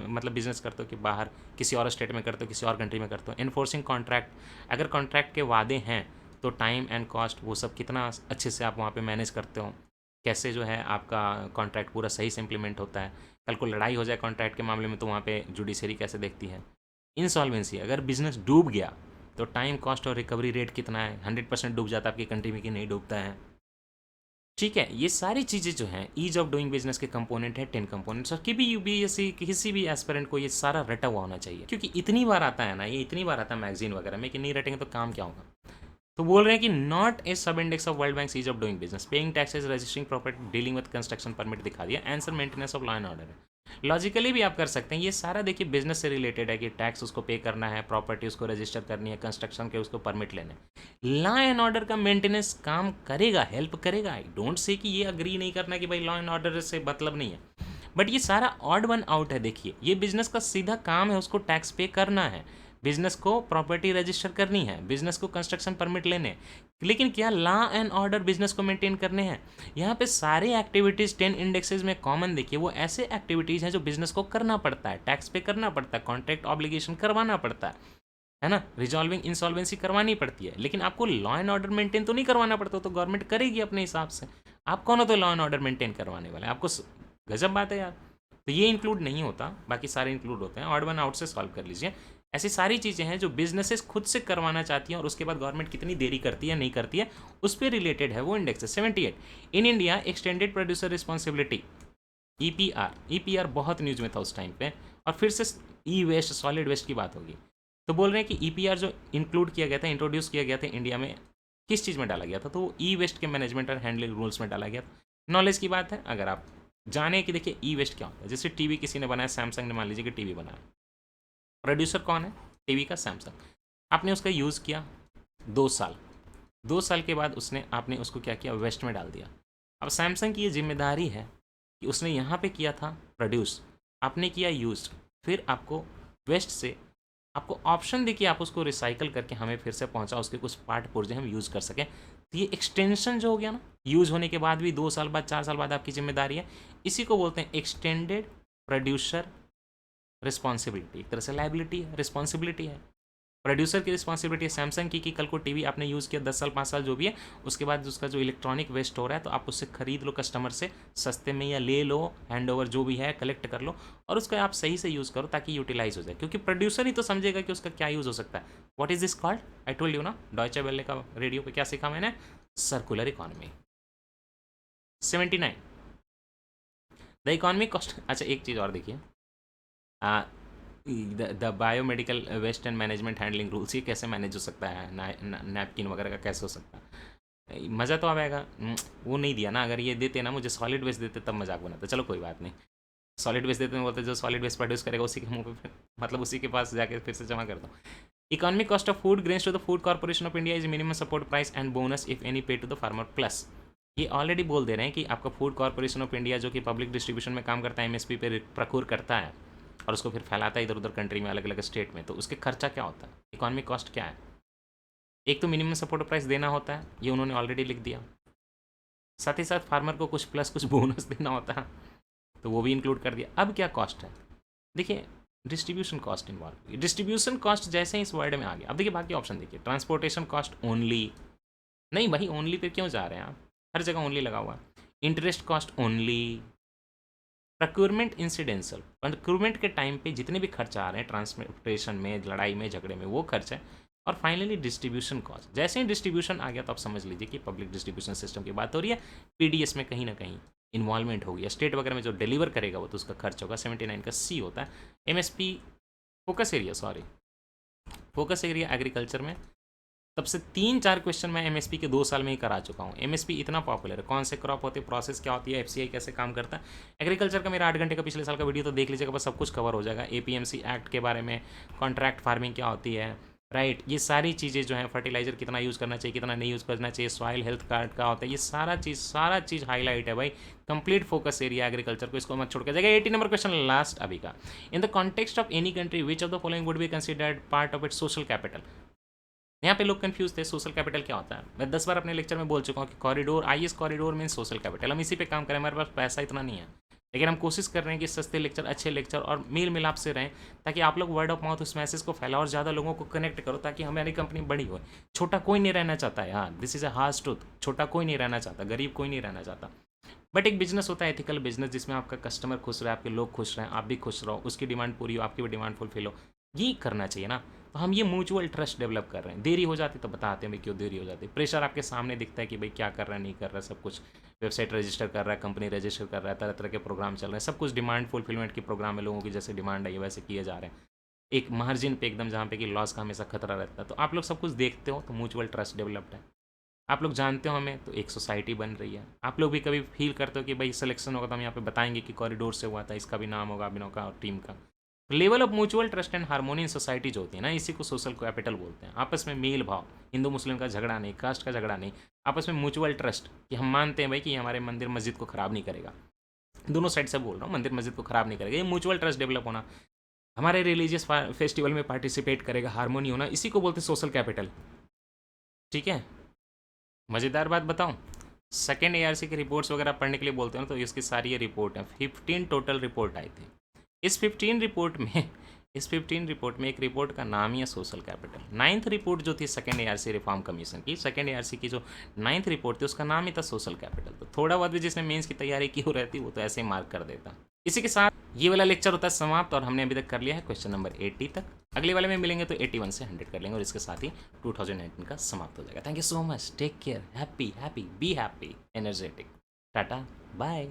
मतलब बिजनेस करते हो कि बाहर किसी और स्टेट में करते हो, किसी और कंट्री में करते हो। इन्फोर्सिंग कॉन्ट्रैक्ट, अगर कॉन्ट्रैक्ट के वादे हैं तो टाइम एंड कॉस्ट वो सब कितना अच्छे से आप वहाँ पे मैनेज करते हो, कैसे जो है आपका कॉन्ट्रैक्ट पूरा सही से इम्प्लीमेंट होता है, कल को लड़ाई हो जाए कॉन्ट्रैक्ट के मामले में तो वहाँ पे जुडिशरी कैसे देखती है। इंसॉल्वेंसी, अगर बिजनेस डूब गया तो टाइम कॉस्ट और रिकवरी रेट कितना है, 100% डूब जाता है आपकी कंट्री में कि नहीं डूबता है, ठीक है। ये सारी चीज़ें जो हैं ईज ऑफ डूइंग बिजनेस के कंपोनेंट है, 10 कंपोनेंट्स, और किसी यूपीएससी किसी भी एस्पिरेंट को ये सारा रटा हुआ होना चाहिए, क्योंकि इतनी बार आता है ना, ये इतनी बार आता है मैगजीन वगैरह में कि नहीं रटेंगे तो काम क्या होगा। तो बोल रहे हैं कि not a sub index of World Bank ease of doing business, paying taxes, registering property, dealing with construction permit दिखा दिया, answer maintenance of law and order है। लॉजिकली भी आप कर सकते हैं। ये सारा देखिए बिजनेस से रिलेटेड है कि टैक्स उसको पे करना है, प्रॉपर्टी उसको रजिस्टर करनी है, कंस्ट्रक्शन के उसको परमिट लेने हैं। लॉ एंड ऑर्डर का मेंटेनेंस काम करेगा, हेल्प करेगा। आई डोंट से कि ये अग्री नहीं करना कि भाई लॉ एंड ऑर्डर से मतलब नहीं है, बट ये सारा ऑड वन आउट है। देखिए ये बिजनेस का सीधा काम है, उसको टैक्स पे करना है, बिजनेस को प्रॉपर्टी रजिस्टर करनी है, बिजनेस को कंस्ट्रक्शन परमिट लेने हैं। लेकिन क्या लॉ एंड ऑर्डर बिजनेस को मेंटेन करने हैं? यहाँ पे सारे एक्टिविटीज़ 10 इंडेक्सेस में कॉमन देखिए वो ऐसे एक्टिविटीज़ हैं जो बिजनेस को करना पड़ता है, टैक्स पे करना पड़ता है, कॉन्ट्रैक्ट ऑब्लिगेशन करवाना पड़ता है ना, रिजॉल्विंग इंसॉल्वेंसी करवानी पड़ती है। लेकिन आपको लॉ एंड ऑर्डर मेंटेन तो नहीं करवाना पड़ता, तो गवर्नमेंट करेगी अपने हिसाब से। आप कौन हो तो लॉ एंड ऑर्डर मेंटेन करवाने वाले? आपको गजब बात है यार। तो ये इंक्लूड नहीं होता, बाकी सारे इंक्लूड होते हैं। ऑड वन आउट से सॉल्व कर लीजिए। ऐसी सारी चीज़ें हैं जो बिजनेसेस खुद से करवाना चाहती हैं और उसके बाद गवर्नमेंट कितनी देरी करती है नहीं करती है उस पर रिलेटेड है वो इंडेक्स है। 78 in India extended producer responsibility, EPR. EPR बहुत न्यूज़ में था उस टाइम पे, और फिर से ई वेस्ट सॉलिड वेस्ट की बात होगी। तो बोल रहे हैं कि ईपीआर जो इंक्लूड किया गया था, इंट्रोड्यूस किया गया था इंडिया में, किस चीज़ में डाला गया था? तो वो ई वेस्ट के मैनेजमेंट और हैंडलिंग रूल्स में डाला गया था। नॉलेज की बात है, अगर आप जाने कि देखिए ई वेस्ट क्या होता है। जैसे टीवी किसी ने बनाया, सैमसंग ने मान लीजिए कि टीवी बनाया, प्रोड्यूसर कौन है टीवी का? सैमसंग। आपने उसका यूज़ किया 2 साल, 2 साल के बाद उसने आपने उसको क्या किया? वेस्ट में डाल दिया। अब सैमसंग की ये जिम्मेदारी है कि उसने यहाँ पे किया था प्रोड्यूस, आपने किया यूज, फिर आपको वेस्ट से आपको ऑप्शन दी कि आप उसको रिसाइकल करके हमें फिर से पहुंचा, उसके कुछ पार्ट पुर्जे हम यूज़ कर सकें। तो ये एक्सटेंशन जो हो गया ना, यूज़ होने के बाद भी 2 साल बाद 4 साल बाद आपकी जिम्मेदारी है, इसी को बोलते हैं एक्सटेंडेड प्रोड्यूसर रिस्पॉन्सिबिलिटी। एक तरह से लाइबिलिटी है, रिस्पॉन्सिबिलिटी है। प्रोड्यूसर की रिस्पॉन्सिबिलिटी है सैमसंग की कि कल को टीवी आपने यूज़ किया 10 साल 5 साल जो भी है, उसके बाद उसका जो इलेक्ट्रॉनिक वेस्ट हो रहा है तो आप उससे खरीद लो कस्टमर से सस्ते में, या ले लो, हैंड ओवर जो भी है कलेक्ट कर लो, और उसका आप सही से यूज़ करो ताकि यूटिलाइज हो जाए, क्योंकि प्रोड्यूसर ही तो समझेगा कि उसका क्या यूज़ हो सकता है। What is this called? I told you ना, डॉयचे वेले का रेडियो पे क्या सीखा मैंने? Circular economy. 79 the economic cost. अच्छा एक चीज़ और देखिए, the biomedical waste and management handling rules, ये कैसे मैनेज हो सकता है? नैपकिन वगैरह का कैसे हो सकता है? मज़ा तो आएगा। वो नहीं दिया ना, अगर ये देते ना मुझे सॉलिड वेस्ट देते तब मजाक बनाता। चलो कोई बात नहीं, सॉलिड वेस्ट देते हैं, बोलते जो सॉलिड वेस्ट प्रोड्यूस करेगा उसी के मुंह पे मतलब उसी के पास जाके फिर से जमा कर दो। Economic cost of food grains to the Food Corporation of India is minimum support price and bonus if any pay to the farmer plus. ये ऑलरेडी बोल दे रहे हैं कि आपका फूड कॉर्पोरेशन ऑफ इंडिया जो कि पब्लिक डिस्ट्रीब्यूशन में काम करता है, एमएसपी पे प्रक्योर करता है और उसको फिर फैलाता है इधर उधर कंट्री में, अलग अलग स्टेट में, तो उसके खर्चा क्या होता है? इकोनॉमिक कॉस्ट क्या है? एक तो मिनिमम सपोर्ट प्राइस देना होता है, ये उन्होंने ऑलरेडी लिख दिया। साथ ही साथ फार्मर को कुछ प्लस कुछ बोनस देना होता है, तो वो भी इंक्लूड कर दिया। अब क्या कॉस्ट है? देखिए distribution cost involve. Distribution cost जैसे ही इस वर्ड में आ गया, अब देखिए बाकी ऑप्शन देखिए, ट्रांसपोर्टेशन कॉस्ट ओनली, नहीं भाई ओनली पे क्यों जा रहे हैं आप? हर जगह ओनली लगा हुआ है। Interest cost only. Procurement incidental, procurement के टाइम पे जितने भी खर्च आ रहे हैं ट्रांसपोर्टेशन में, लड़ाई में, झगड़े में, वो खर्च है। और फाइनली डिस्ट्रीब्यूशन कॉस्ट, जैसे ही डिस्ट्रीब्यूशन आ गया तो आप समझ लीजिए कि पब्लिक डिस्ट्रीब्यूशन सिस्टम की बात हो रही है, पीडीएस में कहीं ना कहीं इन्वॉल्वमेंट होगी, या स्टेट वगैरह में जो डिलीवर करेगा वो तो उसका खर्च होगा। 79 का सी होता है MSP focus area, sorry focus area agriculture में। तब से 3-4 क्वेश्चन मैं एमएसपी के 2 साल में ही करा चुका हूँ। एमएसपी इतना पॉपुलर है, कौन से क्रॉप होते हैं, प्रोसेस क्या होती है, एफसीआई कैसे काम करता है। एग्रीकल्चर का मेरा 8 घंटे का पिछले साल का वीडियो तो देख लीजिएगा, बस सब कुछ कवर हो जाएगा। एपीएमसी एक्ट के बारे में, कॉन्ट्रैक्ट फार्मिंग क्या होती है, राइट, ये सारी चीज़ें जो हैं, फर्टिलाइजर कितना यूज़ करना चाहिए, कितना नहीं यूज़ करना चाहिए, सॉइल हेल्थ कार्ड का होता है, ये सारा चीज़ हाईलाइट है भाई। कंप्लीट फोकस एरिया एग्रीकल्चर को, इसको मत छोड़ के जाएगा। 80 नंबर क्वेश्चन लास्ट अभी का। इन the context of any country which of the following would be considered part of its social capital. यहाँ पे लोग कंफ्यूज थे, सोशल कैपिटल क्या होता है। मैं 10 बार अपने लेक्चर में बोल चुका हूँ कि corridor, IS corridor mean social capital. हम इसी पे काम करें, हमारे पास पैसा इतना नहीं है, लेकिन हम कोशिश कर रहे हैं कि सस्ते लेक्चर, अच्छे लेक्चर और मेल मिलाप से रहें, ताकि आप लोग वर्ड ऑफ माउथ उस मैसेज को फैलाओ और ज़्यादा लोगों को कनेक्ट करो, ताकि हमारी कंपनी बड़ी हो। छोटा कोई नहीं रहना चाहता है, हाँ this is a harsh truth, छोटा कोई नहीं रहना चाहता, गरीब कोई नहीं रहना चाहता। बट एक बिजनेस होता है एथिकल बिजनेस, जिसमें आपका कस्टमर खुश रहे, आपके लोग खुश रहें, आप भी खुश रहो, उसकी डिमांड पूरी हो, आपकी भी डिमांड फुलफिल हो, ये करना चाहिए ना। तो हम ये म्यूचुअल ट्रस्ट डेवलप कर रहे हैं। देरी हो जाती तो बताते हैं भाई क्यों देरी हो जाती है, प्रेशर आपके सामने दिखता है कि भाई क्या कर रहा है, नहीं कर रहा है, सब कुछ वेबसाइट रजिस्टर कर रहा है, कंपनी रजिस्टर कर रहा है, तरह तरह के प्रोग्राम चल रहे हैं, सब कुछ डिमांड फुलफिलमेंट के प्रोग्राम है, लोगों की जैसे डिमांड है वैसे किए जा रहे हैं, एक मार्जिन पे एकदम, जहाँ पे कि लॉस का हमेशा खतरा रहता है। तो आप लोग सब कुछ देखते हो, तो म्यूचुअल ट्रस्ट डेवलप्ड है। आप लोग जानते हो हमें, तो एक सोसाइटी बन रही है। आप लोग भी कभी फील करते हो कि भाई सिलेक्शन होगा तो हम यहाँ पे बताएंगे कि कॉरिडोर से हुआ था, इसका भी नाम होगा अभिनव का और टीम का। Level of mutual trust and harmony in society जो होती है ना, इसी को सोशल कैपिटल बोलते हैं। आपस में मेल भाव, हिंदू मुस्लिम का झगड़ा नहीं, कास्ट का झगड़ा नहीं, आपस में म्यूचुअल ट्रस्ट कि हम मानते हैं भाई कि ये हमारे मंदिर मस्जिद को ख़राब नहीं करेगा। दोनों साइड से बोल रहा हूँ, मंदिर मस्जिद को ख़राब नहीं करेगा, ये म्यूचुअल ट्रस्ट डेवलप होना, हमारे रिलीजियस फेस्टिवल में पार्टिसिपेट करेगा, हारमोनी होना, इसी को बोलते हैं सोशल कैपिटल। ठीक है, मज़ेदार बात बताऊँ, सेकेंड ARC की रिपोर्ट्स वगैरह पढ़ने के लिए बोलते हैं ना, तो इसकी सारी ये रिपोर्ट है, 15 टोटल रिपोर्ट आई थी। इस 15 रिपोर्ट में एक रिपोर्ट का नाम ही है सोशल कैपिटल। 9th रिपोर्ट जो थी सेकेंड ARC रिफॉर्म कमीशन की, सेकेंड ARC की जो 9th रिपोर्ट थी उसका नाम ही था सोशल कैपिटल। तो थोड़ा बहुत भी जिसने मेंस की तैयारी की हो रहती वो तो ऐसे ही मार्क कर देता। इसी के साथ ये वाला लेक्चर होता है समाप्त, और हमने अभी तक कर लिया है क्वेश्चन नंबर 80 तक। अगले वाले में मिलेंगे तो 81 से 100 कर लेंगे, और इसके साथ ही 2019 का समाप्त हो जाएगा। Thank you so much, take care, happy happy, be happy, energetic, tata bye.